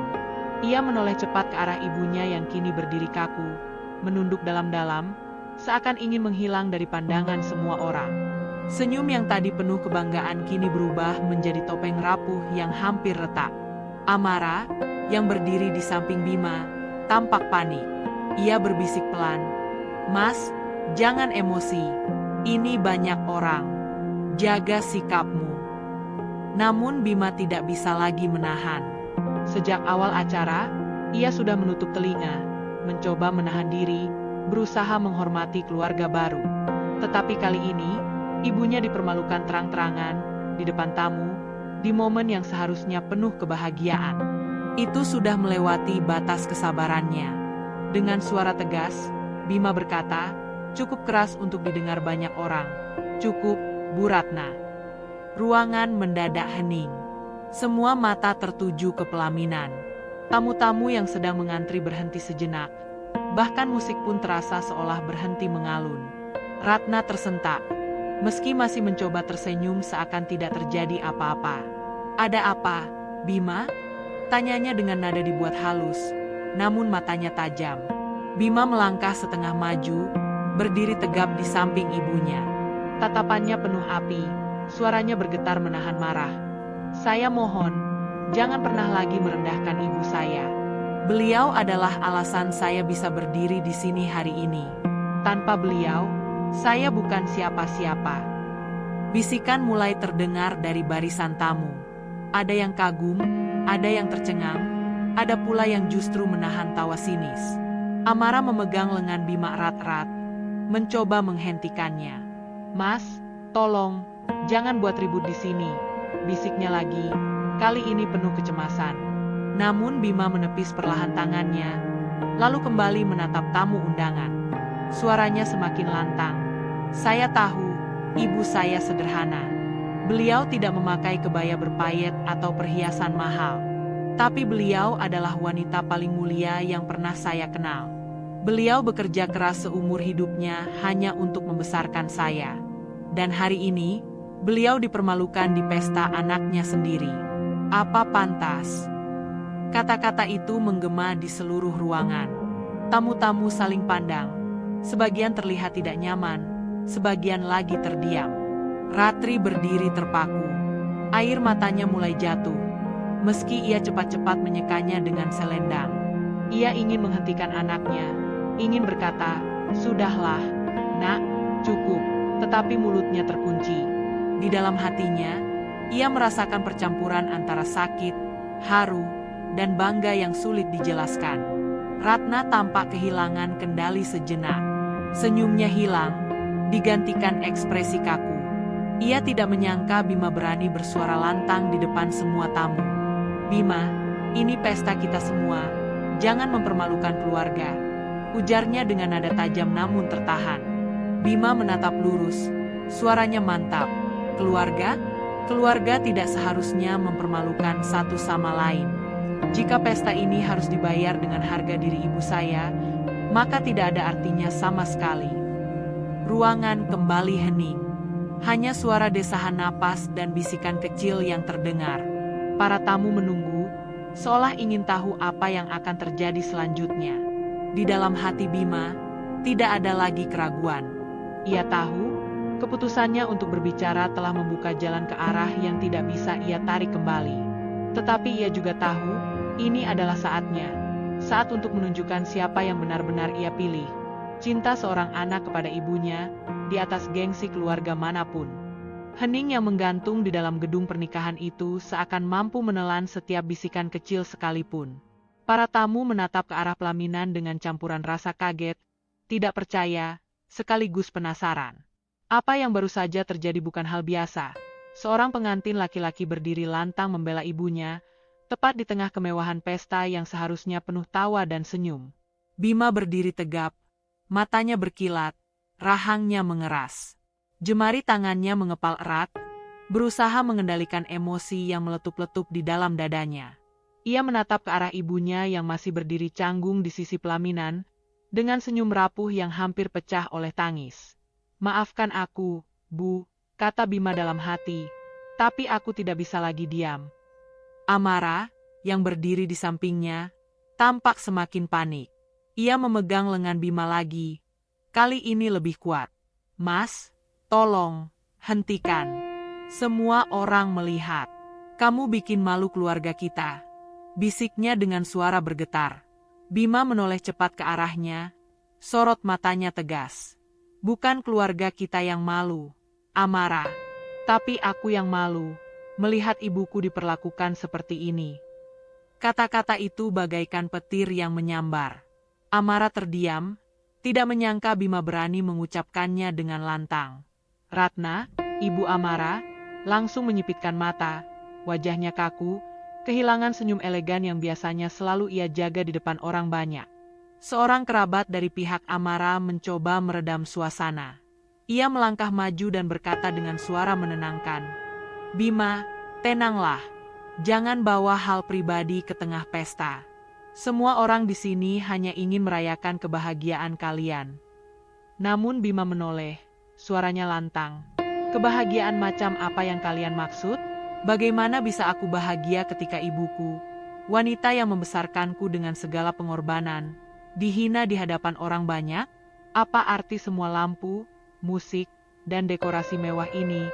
A: Ia menoleh cepat ke arah ibunya yang kini berdiri kaku, menunduk dalam-dalam, seakan ingin menghilang dari pandangan semua orang. Senyum yang tadi penuh kebanggaan kini berubah menjadi topeng rapuh yang hampir retak. Amara, yang berdiri di samping Bima, tampak panik. Ia berbisik pelan, "Mas, jangan emosi. Ini banyak orang. Jaga sikapmu." Namun Bima tidak bisa lagi menahan. Sejak awal acara, ia sudah menutup telinga, mencoba menahan diri, berusaha menghormati keluarga baru. Tetapi kali ini, ibunya dipermalukan terang-terangan, di depan tamu, di momen yang seharusnya penuh kebahagiaan. Itu sudah melewati batas kesabarannya. Dengan suara tegas, Bima berkata, cukup keras untuk didengar banyak orang. "Cukup, Bu Ratna." Ruangan mendadak hening. Semua mata tertuju ke pelaminan. Tamu-tamu yang sedang mengantri berhenti sejenak. Bahkan musik pun terasa seolah berhenti mengalun. Ratna tersentak. Meski masih mencoba tersenyum seakan tidak terjadi apa-apa. "Ada apa, Bima?" Tanyanya dengan nada dibuat halus, namun matanya tajam. Bima melangkah setengah maju, berdiri tegap di samping ibunya. Tatapannya penuh api, suaranya bergetar menahan marah. "Saya mohon, jangan pernah lagi merendahkan ibu saya. Beliau adalah alasan saya bisa berdiri di sini hari ini. Tanpa beliau, saya bukan siapa-siapa." Bisikan mulai terdengar dari barisan tamu. Ada yang kagum, ada yang tercengang, ada pula yang justru menahan tawa sinis. Amara memegang lengan Bima erat-erat, mencoba menghentikannya. "Mas, tolong, jangan buat ribut di sini," bisiknya lagi, kali ini penuh kecemasan. Namun Bima menepis perlahan tangannya, lalu kembali menatap tamu undangan. Suaranya semakin lantang. "Saya tahu, ibu saya sederhana. Beliau tidak memakai kebaya berpayet atau perhiasan mahal. Tapi beliau adalah wanita paling mulia yang pernah saya kenal. Beliau bekerja keras seumur hidupnya hanya untuk membesarkan saya. Dan hari ini, beliau dipermalukan di pesta anaknya sendiri. Apa pantas?" Kata-kata itu menggema di seluruh ruangan. Tamu-tamu saling pandang. Sebagian terlihat tidak nyaman, sebagian lagi terdiam. Ratri berdiri terpaku. Air matanya mulai jatuh. Meski ia cepat-cepat menyekanya dengan selendang. Ia ingin menghentikan anaknya, ingin berkata, "Sudahlah, Nak, cukup." Tetapi mulutnya terkunci. Di dalam hatinya, ia merasakan percampuran antara sakit, haru, dan bangga yang sulit dijelaskan. Ratna tampak kehilangan kendali sejenak. Senyumnya hilang, digantikan ekspresi kaku. Ia tidak menyangka Bima berani bersuara lantang di depan semua tamu. "Bima, ini pesta kita semua, jangan mempermalukan keluarga," ujarnya dengan nada tajam namun tertahan. Bima menatap lurus, suaranya mantap. "Keluarga? Keluarga tidak seharusnya mempermalukan satu sama lain. Jika pesta ini harus dibayar dengan harga diri ibu saya, maka tidak ada artinya sama sekali." Ruangan kembali hening. Hanya suara desahan napas dan bisikan kecil yang terdengar. Para tamu menunggu, seolah ingin tahu apa yang akan terjadi selanjutnya. Di dalam hati Bima, tidak ada lagi keraguan. Ia tahu, Keputusannya untuk berbicara telah membuka jalan ke arah yang tidak bisa ia tarik kembali. Tetapi ia juga tahu, ini adalah saatnya. Saat untuk menunjukkan siapa yang benar-benar ia pilih. Cinta seorang anak kepada ibunya, di atas gengsi keluarga manapun. Hening yang menggantung di dalam gedung pernikahan itu seakan mampu menelan setiap bisikan kecil sekalipun. Para tamu menatap ke arah pelaminan dengan campuran rasa kaget, tidak percaya, sekaligus penasaran. Apa yang baru saja terjadi bukan hal biasa. Seorang pengantin laki-laki berdiri lantang membela ibunya, tepat di tengah kemewahan pesta yang seharusnya penuh tawa dan senyum. Bima berdiri tegap, matanya berkilat, rahangnya mengeras. Jemari tangannya mengepal erat, berusaha mengendalikan emosi yang meletup-letup di dalam dadanya. Ia menatap ke arah ibunya yang masih berdiri canggung di sisi pelaminan, dengan senyum rapuh yang hampir pecah oleh tangis. "Maafkan aku, Bu," kata Bima dalam hati, "tapi aku tidak bisa lagi diam." Amara, yang berdiri di sampingnya, tampak semakin panik. Ia memegang lengan Bima lagi, kali ini lebih kuat. "Mas, tolong, hentikan. Semua orang melihat. Kamu bikin malu keluarga kita," bisiknya dengan suara bergetar. Bima menoleh cepat ke arahnya, sorot matanya tegas. "Bukan keluarga kita yang malu, Amara. Tapi aku yang malu, melihat ibuku diperlakukan seperti ini." Kata-kata itu bagaikan petir yang menyambar. Amara terdiam, tidak menyangka Bima berani mengucapkannya dengan lantang. Ratna, ibu Amara, langsung menyipitkan mata, wajahnya kaku, kehilangan senyum elegan yang biasanya selalu ia jaga di depan orang banyak. Seorang kerabat dari pihak Amara mencoba meredam suasana. Ia melangkah maju dan berkata dengan suara menenangkan, "Bima, tenanglah. Jangan bawa hal pribadi ke tengah pesta. Semua orang di sini hanya ingin merayakan kebahagiaan kalian." Namun Bima menoleh, suaranya lantang. "Kebahagiaan macam apa yang kalian maksud? Bagaimana bisa aku bahagia ketika ibuku, wanita yang membesarkanku dengan segala pengorbanan, dihina di hadapan orang banyak? Apa arti semua lampu, musik, dan dekorasi mewah ini,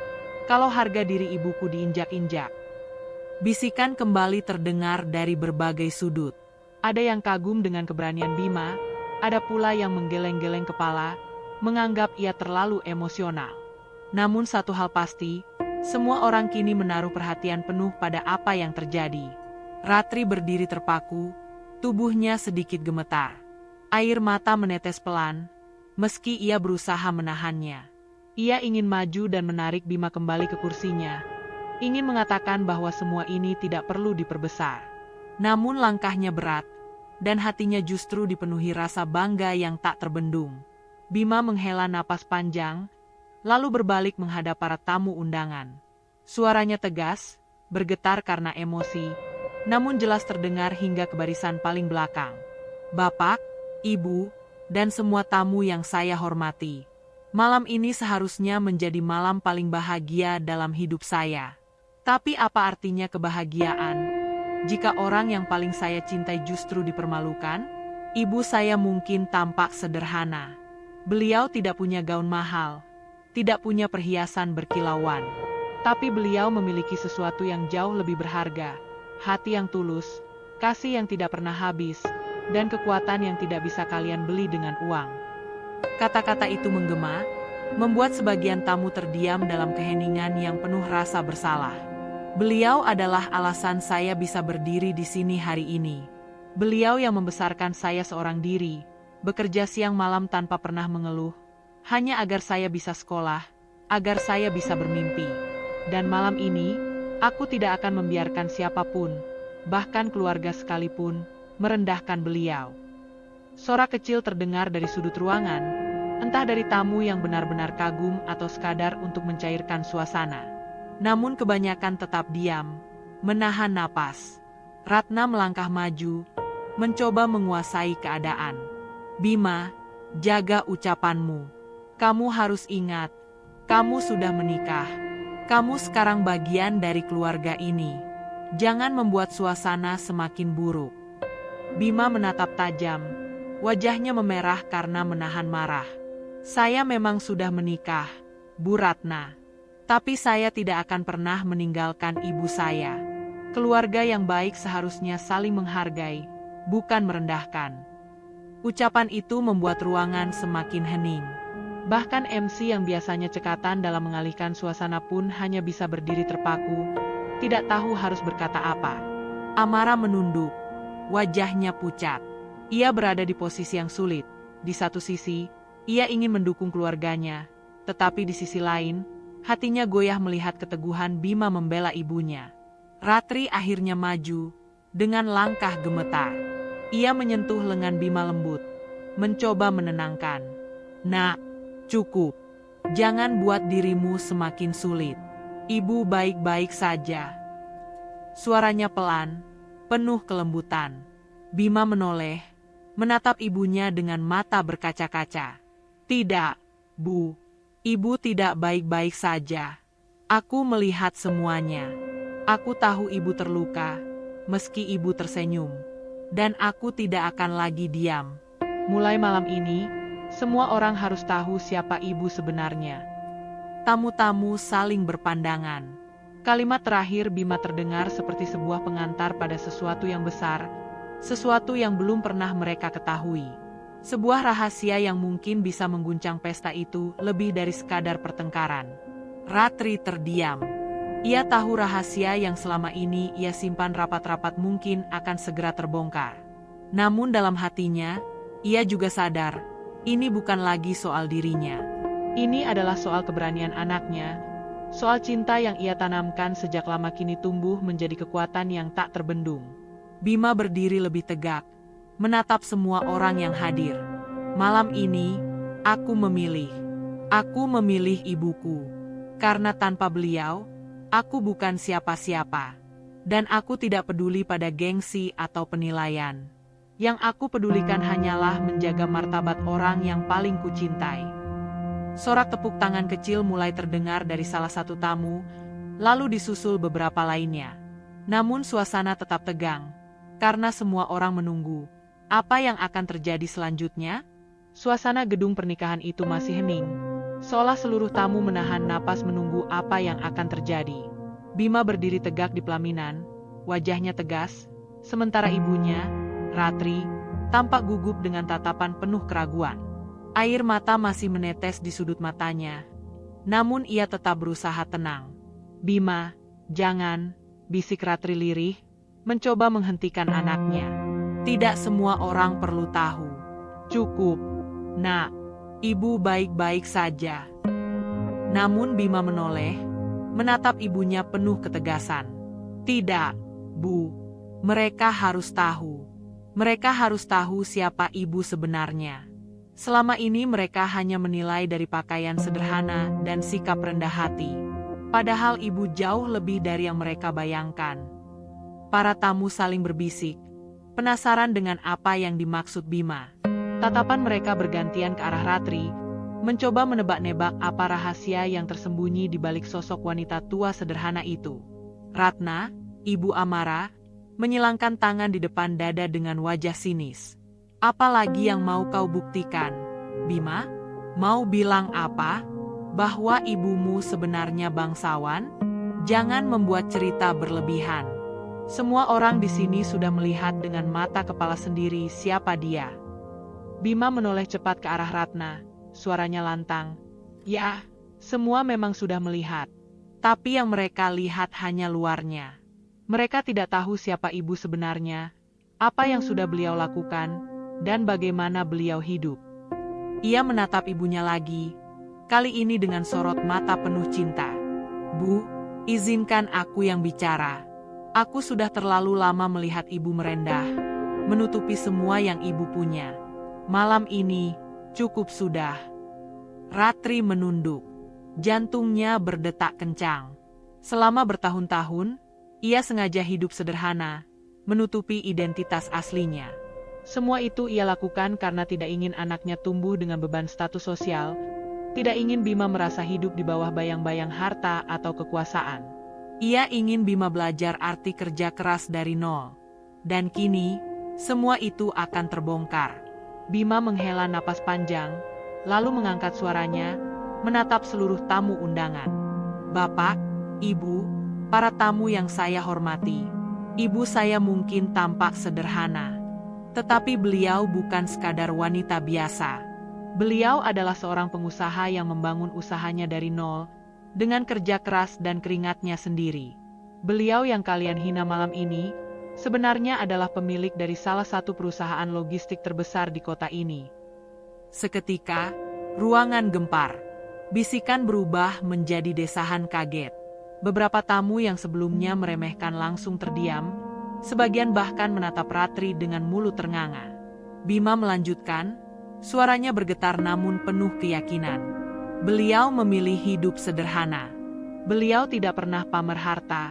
A: kalau harga diri ibuku diinjak-injak?" Bisikan kembali terdengar dari berbagai sudut. Ada yang kagum dengan keberanian Bima, ada pula yang menggeleng-geleng kepala, menganggap ia terlalu emosional. Namun satu hal pasti, semua orang kini menaruh perhatian penuh pada apa yang terjadi. Ratri berdiri terpaku, tubuhnya sedikit gemetar. Air mata menetes pelan, meski ia berusaha menahannya. Ia ingin maju dan menarik Bima kembali ke kursinya. Ingin mengatakan bahwa semua ini tidak perlu diperbesar. Namun langkahnya berat, dan hatinya justru dipenuhi rasa bangga yang tak terbendung. Bima menghela napas panjang, lalu berbalik menghadap para tamu undangan. Suaranya tegas, bergetar karena emosi, namun jelas terdengar hingga ke barisan paling belakang. "Bapak, Ibu, dan semua tamu yang saya hormati. Malam ini seharusnya menjadi malam paling bahagia dalam hidup saya. Tapi apa artinya kebahagiaan jika orang yang paling saya cintai justru dipermalukan? Ibu saya mungkin tampak sederhana. Beliau tidak punya gaun mahal, tidak punya perhiasan berkilauan. Tapi beliau memiliki sesuatu yang jauh lebih berharga, hati yang tulus, kasih yang tidak pernah habis, dan kekuatan yang tidak bisa kalian beli dengan uang." Kata-kata itu menggema, membuat sebagian tamu terdiam dalam keheningan yang penuh rasa bersalah. "Beliau adalah alasan saya bisa berdiri di sini hari ini. Beliau yang membesarkan saya seorang diri, bekerja siang malam tanpa pernah mengeluh, hanya agar saya bisa sekolah, agar saya bisa bermimpi. Dan malam ini, aku tidak akan membiarkan siapapun, bahkan keluarga sekalipun, merendahkan beliau." Sorak kecil terdengar dari sudut ruangan, entah dari tamu yang benar-benar kagum atau sekadar untuk mencairkan suasana. Namun kebanyakan tetap diam, menahan napas. Ratna melangkah maju, mencoba menguasai keadaan. "Bima, jaga ucapanmu. Kamu harus ingat, kamu sudah menikah. Kamu sekarang bagian dari keluarga ini. Jangan membuat suasana semakin buruk." Bima menatap tajam, wajahnya memerah karena menahan marah. "Saya memang sudah menikah, Bu Ratna. Tapi saya tidak akan pernah meninggalkan ibu saya. Keluarga yang baik seharusnya saling menghargai, bukan merendahkan. Ucapan itu membuat ruangan semakin hening. Bahkan MC yang biasanya cekatan dalam mengalihkan suasana pun hanya bisa berdiri terpaku, tidak tahu harus berkata apa. Amara menunduk, wajahnya pucat. Ia berada di posisi yang sulit. Di satu sisi, ia ingin mendukung keluarganya, tetapi di sisi lain, hatinya goyah melihat keteguhan Bima membela ibunya. Ratri akhirnya maju, dengan langkah gemetar. Ia menyentuh lengan Bima lembut, mencoba menenangkan. Nak, cukup. Jangan buat dirimu semakin sulit. Ibu baik-baik saja. Suaranya pelan, penuh kelembutan. Bima menoleh, menatap ibunya dengan mata berkaca-kaca. Tidak, Bu. Ibu tidak baik-baik saja. Aku melihat semuanya. Aku tahu ibu terluka, meski ibu tersenyum. Dan aku tidak akan lagi diam. Mulai malam ini, semua orang harus tahu siapa ibu sebenarnya. Tamu-tamu saling berpandangan. Kalimat terakhir Bima terdengar seperti sebuah pengantar pada sesuatu yang besar, sesuatu yang belum pernah mereka ketahui. Sebuah rahasia yang mungkin bisa mengguncang pesta itu lebih dari sekadar pertengkaran. Ratri terdiam. Ia tahu rahasia yang selama ini ia simpan rapat-rapat mungkin akan segera terbongkar. Namun dalam hatinya, ia juga sadar, ini bukan lagi soal dirinya. Ini adalah soal keberanian anaknya, soal cinta yang ia tanamkan sejak lama kini tumbuh menjadi kekuatan yang tak terbendung. Bima berdiri lebih tegak, menatap semua orang yang hadir. Malam ini, aku memilih. Aku memilih ibuku. Karena tanpa beliau, aku bukan siapa-siapa. Dan aku tidak peduli pada gengsi atau penilaian. Yang aku pedulikan hanyalah menjaga martabat orang yang paling kucintai. Sorak tepuk tangan kecil mulai terdengar dari salah satu tamu, lalu disusul beberapa lainnya. Namun suasana tetap tegang, karena semua orang menunggu. Apa yang akan terjadi selanjutnya? Suasana gedung pernikahan itu masih hening, seolah seluruh tamu menahan napas menunggu apa yang akan terjadi. Bima berdiri tegak di pelaminan, wajahnya tegas, sementara ibunya, Ratri, tampak gugup dengan tatapan penuh keraguan. Air mata masih menetes di sudut matanya, namun ia tetap berusaha tenang. Bima, jangan, bisik Ratri lirih, mencoba menghentikan anaknya. Tidak semua orang perlu tahu. Cukup, Nak, ibu baik-baik saja. Namun Bima menoleh, menatap ibunya penuh ketegasan. Tidak, Bu. Mereka harus tahu. Mereka harus tahu siapa ibu sebenarnya. Selama ini mereka hanya menilai dari pakaian sederhana dan sikap rendah hati. Padahal ibu jauh lebih dari yang mereka bayangkan. Para tamu saling berbisik, penasaran dengan apa yang dimaksud Bima. Tatapan mereka bergantian ke arah Ratri, mencoba menebak-nebak apa rahasia yang tersembunyi di balik sosok wanita tua sederhana itu. Ratna, Ibu Amara, menyilangkan tangan di depan dada dengan wajah sinis. Apalagi yang mau kau buktikan, Bima? Mau bilang apa? Bahwa ibumu sebenarnya bangsawan? Jangan membuat cerita berlebihan. Semua orang di sini sudah melihat dengan mata kepala sendiri siapa dia. Bima menoleh cepat ke arah Ratna, suaranya lantang. Ya, semua memang sudah melihat. Tapi yang mereka lihat hanya luarnya. Mereka tidak tahu siapa ibu sebenarnya, apa yang sudah beliau lakukan, dan bagaimana beliau hidup. Ia menatap ibunya lagi, kali ini dengan sorot mata penuh cinta. Bu, izinkan aku yang bicara. Aku sudah terlalu lama melihat ibu merendah, menutupi semua yang ibu punya. Malam ini, cukup sudah. Ratri menunduk. Jantungnya berdetak kencang. Selama bertahun-tahun, ia sengaja hidup sederhana, menutupi identitas aslinya. Semua itu ia lakukan karena tidak ingin anaknya tumbuh dengan beban status sosial, tidak ingin Bima merasa hidup di bawah bayang-bayang harta atau kekuasaan. Ia ingin Bima belajar arti kerja keras dari nol. Dan kini, semua itu akan terbongkar. Bima menghela napas panjang, lalu mengangkat suaranya, menatap seluruh tamu undangan. Bapak, Ibu, para tamu yang saya hormati. Ibu saya mungkin tampak sederhana, tetapi beliau bukan sekadar wanita biasa. Beliau adalah seorang pengusaha yang membangun usahanya dari nol, dengan kerja keras dan keringatnya sendiri. Beliau yang kalian hina malam ini, sebenarnya adalah pemilik dari salah satu perusahaan logistik terbesar di kota ini. Seketika, ruangan gempar. Bisikan berubah menjadi desahan kaget. Beberapa tamu yang sebelumnya meremehkan langsung terdiam, sebagian bahkan menatap Ratri dengan mulut ternganga. Bima melanjutkan, suaranya bergetar namun penuh keyakinan. Beliau memilih hidup sederhana. Beliau tidak pernah pamer harta,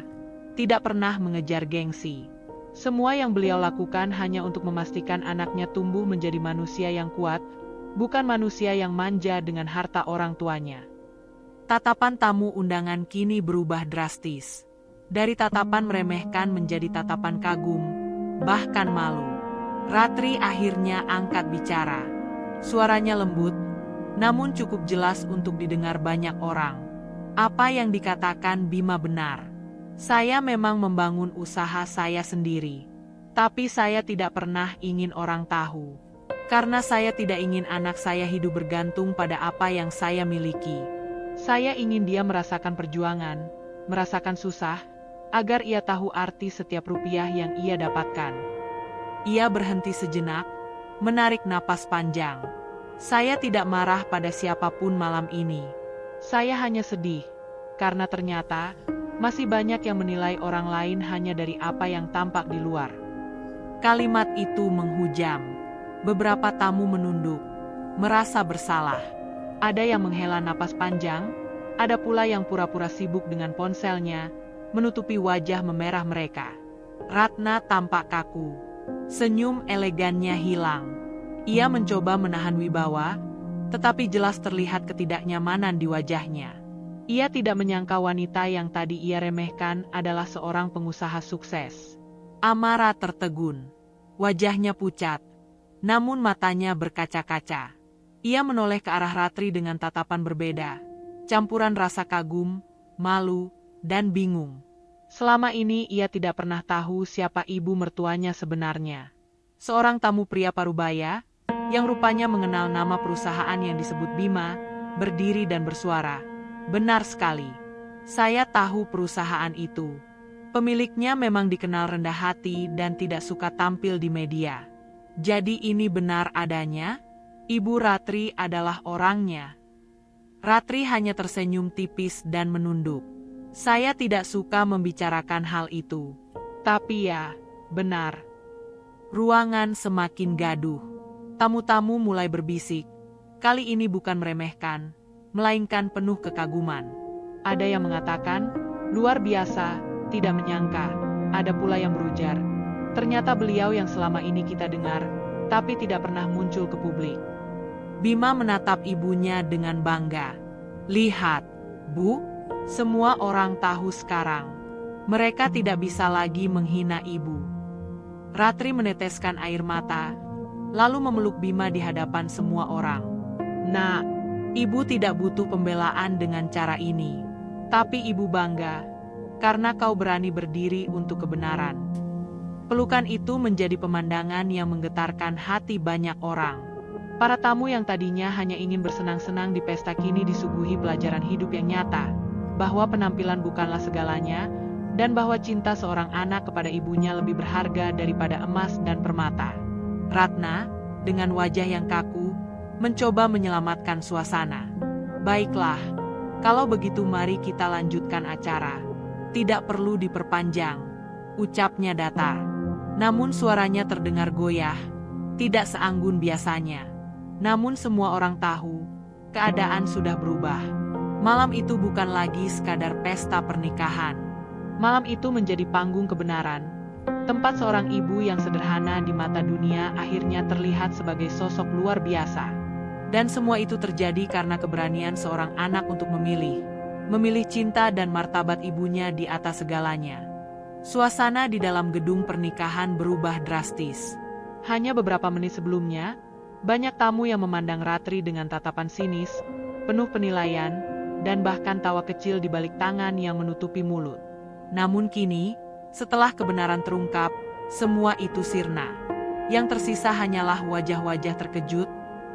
A: tidak pernah mengejar gengsi. Semua yang beliau lakukan hanya untuk memastikan anaknya tumbuh menjadi manusia yang kuat, bukan manusia yang manja dengan harta orang tuanya. Tatapan tamu undangan kini berubah drastis. Dari tatapan meremehkan menjadi tatapan kagum, bahkan malu. Ratri akhirnya angkat bicara. Suaranya lembut, namun cukup jelas untuk didengar banyak orang. Apa yang dikatakan Bima benar. Saya memang membangun usaha saya sendiri. Tapi saya tidak pernah ingin orang tahu. Karena saya tidak ingin anak saya hidup bergantung pada apa yang saya miliki. Saya ingin dia merasakan perjuangan, merasakan susah, agar ia tahu arti setiap rupiah yang ia dapatkan. Ia berhenti sejenak, menarik napas panjang. Saya tidak marah pada siapapun malam ini. Saya hanya sedih, karena ternyata masih banyak yang menilai orang lain hanya dari apa yang tampak di luar. Kalimat itu menghujam. Beberapa tamu menunduk, merasa bersalah. Ada yang menghela napas panjang, ada pula yang pura-pura sibuk dengan ponselnya, menutupi wajah memerah mereka. Ratna tampak kaku. Senyum elegannya hilang. Ia mencoba menahan wibawa, tetapi jelas terlihat ketidaknyamanan di wajahnya. Ia tidak menyangka wanita yang tadi ia remehkan adalah seorang pengusaha sukses. Amara tertegun. Wajahnya pucat, namun matanya berkaca-kaca. Ia menoleh ke arah Ratri dengan tatapan berbeda, campuran rasa kagum, malu, dan bingung. Selama ini ia tidak pernah tahu siapa ibu mertuanya sebenarnya. Seorang tamu pria parubaya, yang rupanya mengenal nama perusahaan yang disebut Bima, berdiri dan bersuara. Benar sekali. Saya tahu perusahaan itu. Pemiliknya memang dikenal rendah hati dan tidak suka tampil di media. Jadi ini benar adanya? Ibu Ratri adalah orangnya. Ratri hanya tersenyum tipis dan menunduk. Saya tidak suka membicarakan hal itu. Tapi ya, benar. Ruangan semakin gaduh. Tamu-tamu mulai berbisik. Kali ini bukan meremehkan, melainkan penuh kekaguman. Ada yang mengatakan, luar biasa, tidak menyangka. Ada pula yang berujar, ternyata beliau yang selama ini kita dengar, tapi tidak pernah muncul ke publik. Bima menatap ibunya dengan bangga. Lihat, Bu, semua orang tahu sekarang. Mereka tidak bisa lagi menghina ibu. Ratri meneteskan air mata, lalu memeluk Bima di hadapan semua orang. Nak, ibu tidak butuh pembelaan dengan cara ini. Tapi ibu bangga, karena kau berani berdiri untuk kebenaran. Pelukan itu menjadi pemandangan yang menggetarkan hati banyak orang. Para tamu yang tadinya hanya ingin bersenang-senang di pesta kini disuguhi pelajaran hidup yang nyata, bahwa penampilan bukanlah segalanya, dan bahwa cinta seorang anak kepada ibunya lebih berharga daripada emas dan permata. Ratna, dengan wajah yang kaku, mencoba menyelamatkan suasana. Baiklah, kalau begitu mari kita lanjutkan acara. Tidak perlu diperpanjang, ucapnya datar. Namun suaranya terdengar goyah, tidak seanggun biasanya. Namun semua orang tahu, keadaan sudah berubah. Malam itu bukan lagi sekadar pesta pernikahan. Malam itu menjadi panggung kebenaran. Tempat seorang ibu yang sederhana di mata dunia akhirnya terlihat sebagai sosok luar biasa. Dan semua itu terjadi karena keberanian seorang anak untuk memilih. Memilih cinta dan martabat ibunya di atas segalanya. Suasana di dalam gedung pernikahan berubah drastis. Hanya beberapa menit sebelumnya, banyak tamu yang memandang Ratri dengan tatapan sinis, penuh penilaian, dan bahkan tawa kecil di balik tangan yang menutupi mulut. Namun kini, setelah kebenaran terungkap, semua itu sirna. Yang tersisa hanyalah wajah-wajah terkejut,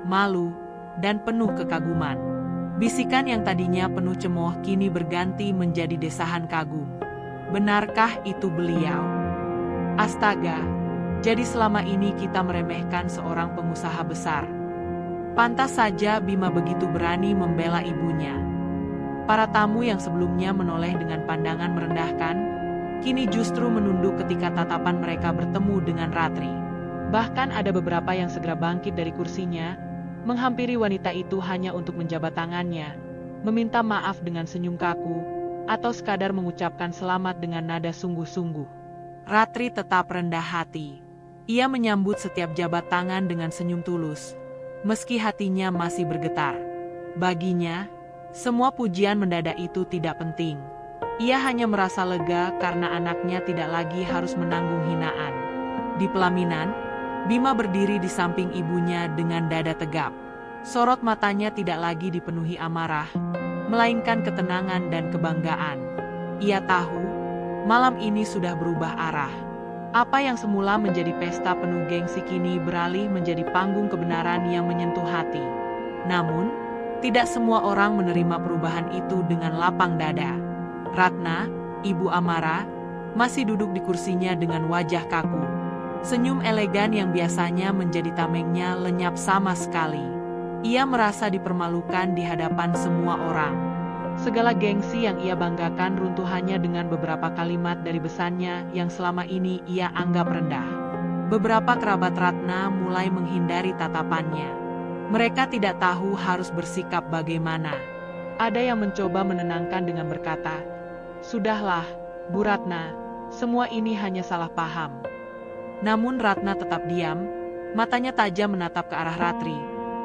A: malu, dan penuh kekaguman. Bisikan yang tadinya penuh cemooh kini berganti menjadi desahan kagum. Benarkah itu beliau? Astaga, jadi selama ini kita meremehkan seorang pengusaha besar. Pantas saja Bima begitu berani membela ibunya. Para tamu yang sebelumnya menoleh dengan pandangan merendahkan, kini justru menunduk ketika tatapan mereka bertemu dengan Ratri. Bahkan ada beberapa yang segera bangkit dari kursinya, menghampiri wanita itu hanya untuk menjabat tangannya, meminta maaf dengan senyum kaku, atau sekadar mengucapkan selamat dengan nada sungguh-sungguh. Ratri tetap rendah hati. Ia menyambut setiap jabat tangan dengan senyum tulus, meski hatinya masih bergetar. Baginya, semua pujian mendadak itu tidak penting. Ia hanya merasa lega karena anaknya tidak lagi harus menanggung hinaan. Di pelaminan, Bima berdiri di samping ibunya dengan dada tegap. Sorot matanya tidak lagi dipenuhi amarah, melainkan ketenangan dan kebanggaan. Ia tahu, malam ini sudah berubah arah. Apa yang semula menjadi pesta penuh gengsi kini beralih menjadi panggung kebenaran yang menyentuh hati. Namun, tidak semua orang menerima perubahan itu dengan lapang dada. Ratna, Ibu Amara, masih duduk di kursinya dengan wajah kaku. Senyum elegan yang biasanya menjadi tamengnya lenyap sama sekali. Ia merasa dipermalukan di hadapan semua orang. Segala gengsi yang ia banggakan runtuh hanya dengan beberapa kalimat dari besannya yang selama ini ia anggap rendah. Beberapa kerabat Ratna mulai menghindari tatapannya. Mereka tidak tahu harus bersikap bagaimana. Ada yang mencoba menenangkan dengan berkata, "Sudahlah, Bu Ratna, semua ini hanya salah paham." Namun Ratna tetap diam, matanya tajam menatap ke arah Ratri,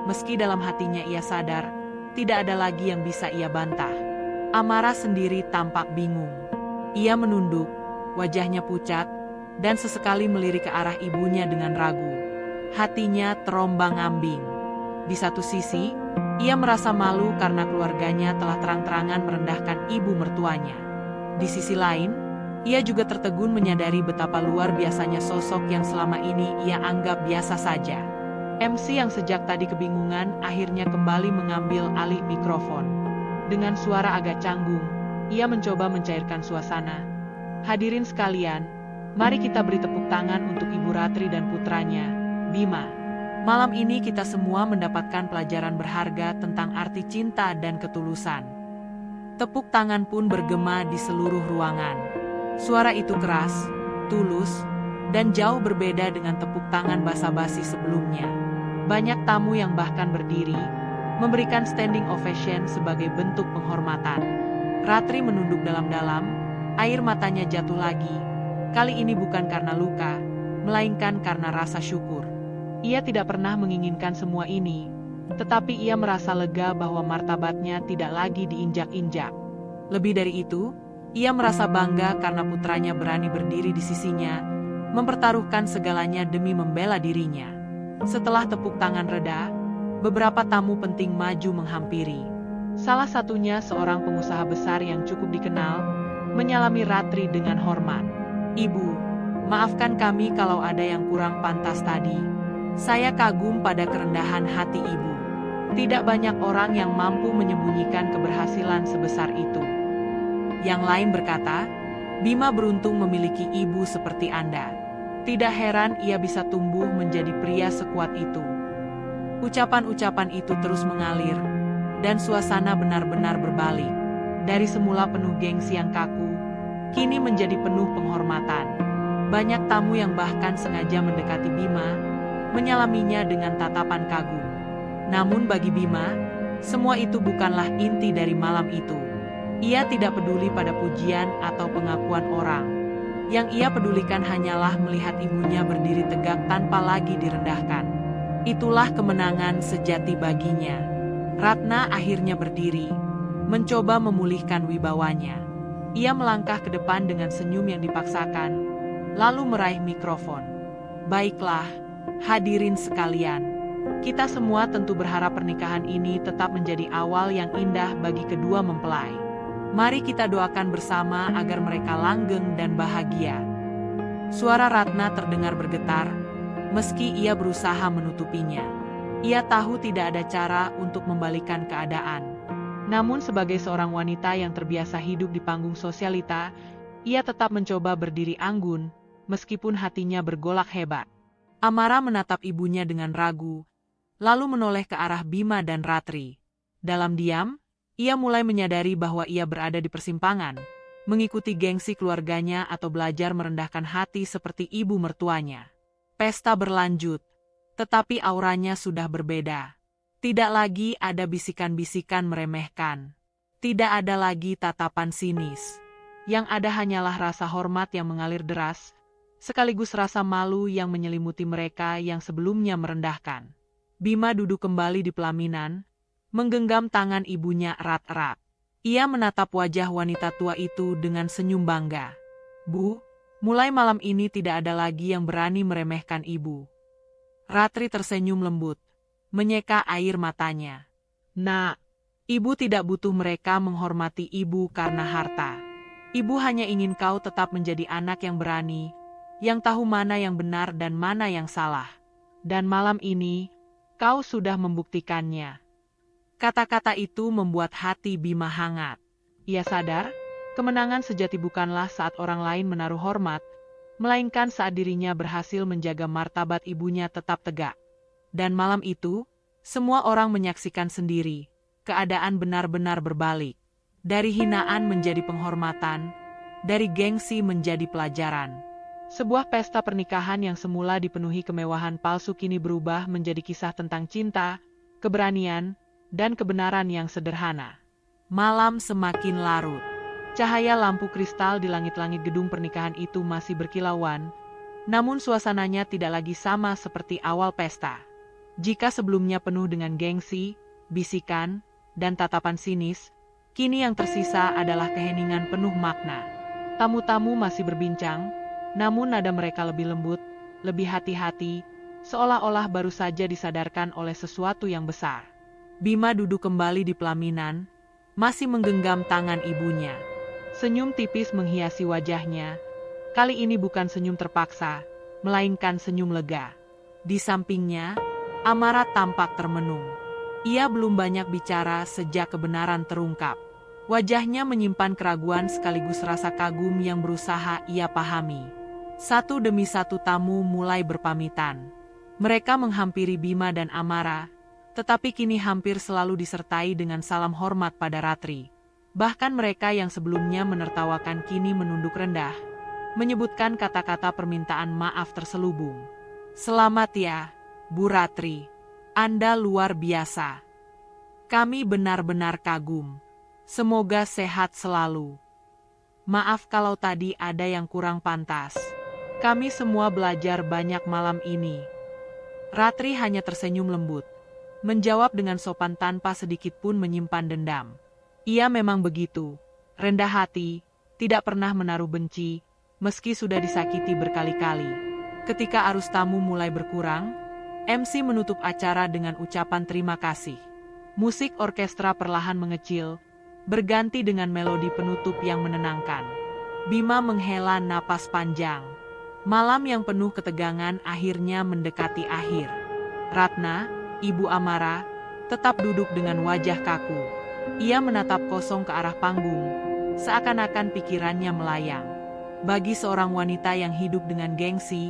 A: meski dalam hatinya ia sadar, tidak ada lagi yang bisa ia bantah. Amara sendiri tampak bingung. Ia menunduk, wajahnya pucat, dan sesekali melirik ke arah ibunya dengan ragu. Hatinya terombang-ambing. Di satu sisi, ia merasa malu karena keluarganya telah terang-terangan merendahkan ibu mertuanya. Di sisi lain, ia juga tertegun menyadari betapa luar biasanya sosok yang selama ini ia anggap biasa saja. MC yang sejak tadi kebingungan akhirnya kembali mengambil alih mikrofon. Dengan suara agak canggung, ia mencoba mencairkan suasana. "Hadirin sekalian, mari kita beri tepuk tangan untuk Ibu Ratri dan putranya, Bima. Malam ini kita semua mendapatkan pelajaran berharga tentang arti cinta dan ketulusan." Tepuk tangan pun bergema di seluruh ruangan. Suara itu keras, tulus, dan jauh berbeda dengan tepuk tangan basa-basi sebelumnya. Banyak tamu yang bahkan berdiri, memberikan standing ovation sebagai bentuk penghormatan. Ratri menunduk dalam-dalam, air matanya jatuh lagi. Kali ini bukan karena luka, melainkan karena rasa syukur. Ia tidak pernah menginginkan semua ini, tetapi ia merasa lega bahwa martabatnya tidak lagi diinjak-injak. Lebih dari itu, ia merasa bangga karena putranya berani berdiri di sisinya, mempertaruhkan segalanya demi membela dirinya. Setelah tepuk tangan reda, beberapa tamu penting maju menghampiri. Salah satunya seorang pengusaha besar yang cukup dikenal, menyalami Ratri dengan hormat. "Ibu, maafkan kami kalau ada yang kurang pantas tadi. Saya kagum pada kerendahan hati Ibu. Tidak banyak orang yang mampu menyembunyikan keberhasilan sebesar itu." Yang lain berkata, "Bima beruntung memiliki ibu seperti Anda. Tidak heran ia bisa tumbuh menjadi pria sekuat itu." Ucapan-ucapan itu terus mengalir, dan suasana benar-benar berbalik. Dari semula penuh gengsi yang kaku, kini menjadi penuh penghormatan. Banyak tamu yang bahkan sengaja mendekati Bima, menyalaminya dengan tatapan kagum. Namun bagi Bima, semua itu bukanlah inti dari malam itu. Ia tidak peduli pada pujian atau pengakuan orang. Yang ia pedulikan hanyalah melihat ibunya berdiri tegak tanpa lagi direndahkan. Itulah kemenangan sejati baginya. Ratna akhirnya berdiri, mencoba memulihkan wibawanya. Ia melangkah ke depan dengan senyum yang dipaksakan, lalu meraih mikrofon. "Baiklah, hadirin sekalian. Kita semua tentu berharap pernikahan ini tetap menjadi awal yang indah bagi kedua mempelai. Mari kita doakan bersama agar mereka langgeng dan bahagia. Suara Ratna terdengar bergetar, meski ia berusaha menutupinya. Ia tahu tidak ada cara untuk membalikan keadaan. Namun sebagai seorang wanita yang terbiasa hidup di panggung sosialita, ia tetap mencoba berdiri anggun, meskipun hatinya bergolak hebat. Amara menatap ibunya dengan ragu, lalu menoleh ke arah Bima dan Ratri. Dalam diam, ia mulai menyadari bahwa ia berada di persimpangan, mengikuti gengsi keluarganya atau belajar merendahkan hati seperti ibu mertuanya. Pesta berlanjut, tetapi auranya sudah berbeda. Tidak lagi ada bisikan-bisikan meremehkan. Tidak ada lagi tatapan sinis. Yang ada hanyalah rasa hormat yang mengalir deras, sekaligus rasa malu yang menyelimuti mereka yang sebelumnya merendahkan. Bima duduk kembali di pelaminan, menggenggam tangan ibunya erat-erat. Ia menatap wajah wanita tua itu dengan senyum bangga. Bu, mulai malam ini tidak ada lagi yang berani meremehkan ibu. Ratri tersenyum lembut, menyeka air matanya. Nak, ibu tidak butuh mereka menghormati ibu karena harta. Ibu hanya ingin kau tetap menjadi anak yang berani, yang tahu mana yang benar dan mana yang salah. Dan malam ini, kau sudah membuktikannya. Kata-kata itu membuat hati Bima hangat. Ia sadar, kemenangan sejati bukanlah saat orang lain menaruh hormat, melainkan saat dirinya berhasil menjaga martabat ibunya tetap tegak. Dan malam itu, semua orang menyaksikan sendiri, keadaan benar-benar berbalik. Dari hinaan menjadi penghormatan, dari gengsi menjadi pelajaran. Sebuah pesta pernikahan yang semula dipenuhi kemewahan palsu kini berubah menjadi kisah tentang cinta, keberanian, dan kebenaran yang sederhana. Malam semakin larut. Cahaya lampu kristal di langit-langit gedung pernikahan itu masih berkilauan, namun suasananya tidak lagi sama seperti awal pesta. Jika sebelumnya penuh dengan gengsi, bisikan, dan tatapan sinis, kini yang tersisa adalah keheningan penuh makna. Tamu-tamu masih berbincang, namun nada mereka lebih lembut, lebih hati-hati, seolah-olah baru saja disadarkan oleh sesuatu yang besar. Bima duduk kembali di pelaminan, masih menggenggam tangan ibunya. Senyum tipis menghiasi wajahnya. Kali ini bukan senyum terpaksa, melainkan senyum lega. Di sampingnya, Amara tampak termenung. Ia belum banyak bicara sejak kebenaran terungkap. Wajahnya menyimpan keraguan sekaligus rasa kagum yang berusaha ia pahami. Satu demi satu tamu mulai berpamitan. Mereka menghampiri Bima dan Amara, tetapi kini hampir selalu disertai dengan salam hormat pada Ratri. Bahkan mereka yang sebelumnya menertawakan kini menunduk rendah, menyebutkan kata-kata permintaan maaf terselubung. Selamat ya, Bu Ratri. Anda luar biasa. Kami benar-benar kagum. Semoga sehat selalu. Maaf kalau tadi ada yang kurang pantas. Kami semua belajar banyak malam ini. Ratri hanya tersenyum lembut, menjawab dengan sopan tanpa sedikit pun menyimpan dendam. Ia memang begitu, rendah hati, tidak pernah menaruh benci, meski sudah disakiti berkali-kali. Ketika arus tamu mulai berkurang, MC menutup acara dengan ucapan terima kasih. Musik orkestra perlahan mengecil, berganti dengan melodi penutup yang menenangkan. Bima menghela napas panjang. Malam yang penuh ketegangan akhirnya mendekati akhir. Ratna, Ibu Amara, tetap duduk dengan wajah kaku. Ia menatap kosong ke arah panggung, seakan-akan pikirannya melayang. Bagi seorang wanita yang hidup dengan gengsi,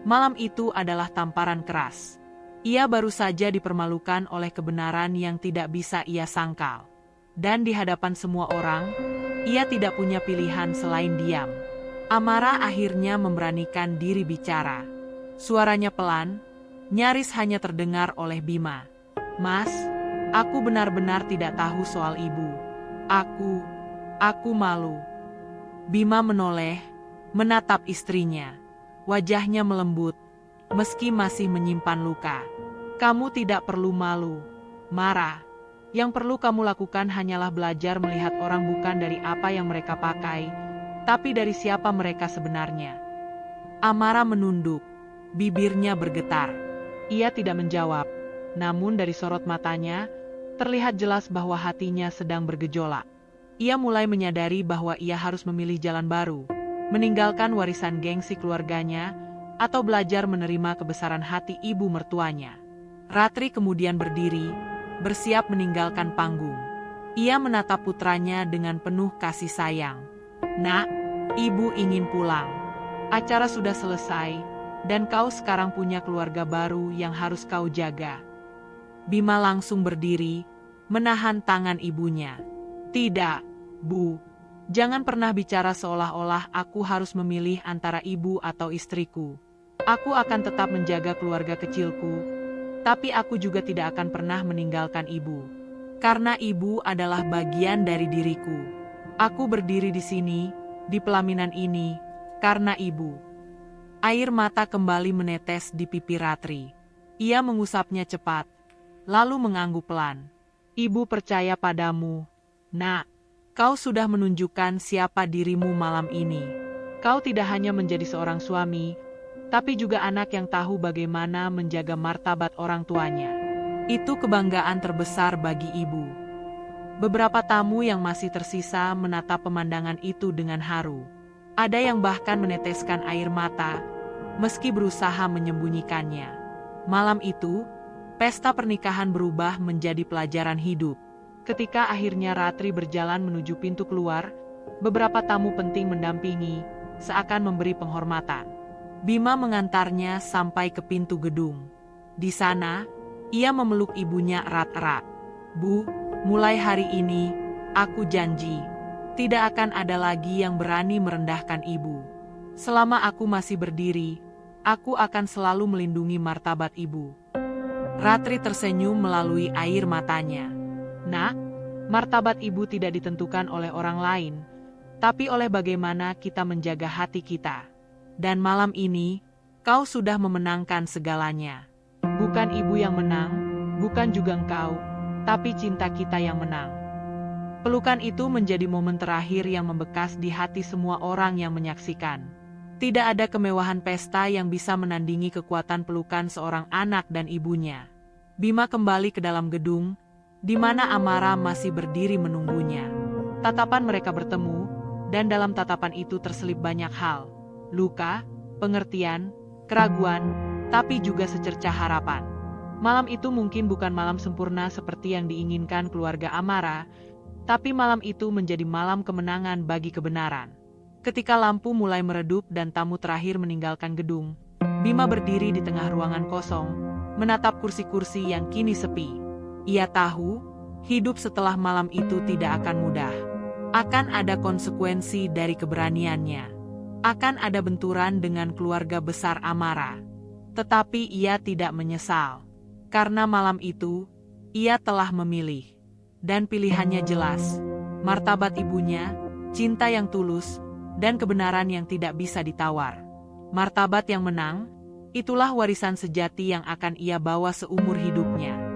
A: malam itu adalah tamparan keras. Ia baru saja dipermalukan oleh kebenaran yang tidak bisa ia sangkal. Dan di hadapan semua orang, ia tidak punya pilihan selain diam. Amara akhirnya memberanikan diri bicara. Suaranya pelan, nyaris hanya terdengar oleh Bima. Mas, aku benar-benar tidak tahu soal ibu. Aku malu. Bima menoleh, menatap istrinya. Wajahnya melembut, meski masih menyimpan luka. Kamu tidak perlu malu, Mara. Yang perlu kamu lakukan hanyalah belajar melihat orang bukan dari apa yang mereka pakai, tapi dari siapa mereka sebenarnya. Amara menunduk, bibirnya bergetar. Ia tidak menjawab, Namun dari sorot matanya, terlihat jelas bahwa hatinya sedang bergejolak. Ia mulai menyadari bahwa ia harus memilih jalan baru, meninggalkan warisan gengsi keluarganya, atau belajar menerima kebesaran hati ibu mertuanya. Ratri kemudian berdiri, bersiap meninggalkan panggung. Ia menatap putranya dengan penuh kasih sayang. "Nak, ibu ingin pulang. Acara sudah selesai, dan kau sekarang punya keluarga baru yang harus kau jaga." Bima langsung berdiri, menahan tangan ibunya. "Tidak, Bu. Jangan pernah bicara seolah-olah aku harus memilih antara ibu atau istriku. Aku akan tetap menjaga keluarga kecilku, tapi aku juga tidak akan pernah meninggalkan ibu. Karena ibu adalah bagian dari diriku. Aku berdiri di sini, di pelaminan ini, karena ibu." Air mata kembali menetes di pipi Ratri. Ia mengusapnya cepat, lalu mengangguk pelan. "Ibu percaya padamu, Nak. Kau sudah menunjukkan siapa dirimu malam ini. Kau tidak hanya menjadi seorang suami, tapi juga anak yang tahu bagaimana menjaga martabat orang tuanya. Itu kebanggaan terbesar bagi ibu." Beberapa tamu yang masih tersisa menatap pemandangan itu dengan haru. Ada yang bahkan meneteskan air mata, meski berusaha menyembunyikannya. Malam itu, pesta pernikahan berubah menjadi pelajaran hidup. Ketika akhirnya Ratri berjalan menuju pintu keluar, beberapa tamu penting mendampingi, seakan memberi penghormatan. Bima mengantarnya sampai ke pintu gedung. Di sana, ia memeluk ibunya erat-erat. "Bu, mulai hari ini, aku janji, tidak akan ada lagi yang berani merendahkan ibu. Selama aku masih berdiri, aku akan selalu melindungi martabat ibu." Ratri tersenyum melalui air matanya. "Nak, martabat ibu tidak ditentukan oleh orang lain, tapi oleh bagaimana kita menjaga hati kita. Dan malam ini, kau sudah memenangkan segalanya. Bukan ibu yang menang, bukan juga engkau, tapi cinta kita yang menang." Pelukan itu menjadi momen terakhir yang membekas di hati semua orang yang menyaksikan. Tidak ada kemewahan pesta yang bisa menandingi kekuatan pelukan seorang anak dan ibunya. Bima kembali ke dalam gedung, di mana Amara masih berdiri menunggunya. Tatapan mereka bertemu, dan dalam tatapan itu terselip banyak hal. Luka, pengertian, keraguan, tapi juga secercah harapan. Malam itu mungkin bukan malam sempurna seperti yang diinginkan keluarga Amara, tapi malam itu menjadi malam kemenangan bagi kebenaran. Ketika lampu mulai meredup dan tamu terakhir meninggalkan gedung, Bima berdiri di tengah ruangan kosong, menatap kursi-kursi yang kini sepi. Ia tahu, hidup setelah malam itu tidak akan mudah. Akan ada konsekuensi dari keberaniannya. Akan ada benturan dengan keluarga besar Amara. Tetapi ia tidak menyesal. Karena malam itu, ia telah memilih. Dan pilihannya jelas. Martabat ibunya, cinta yang tulus, dan kebenaran yang tidak bisa ditawar. Martabat yang menang, itulah warisan sejati yang akan ia bawa seumur hidupnya.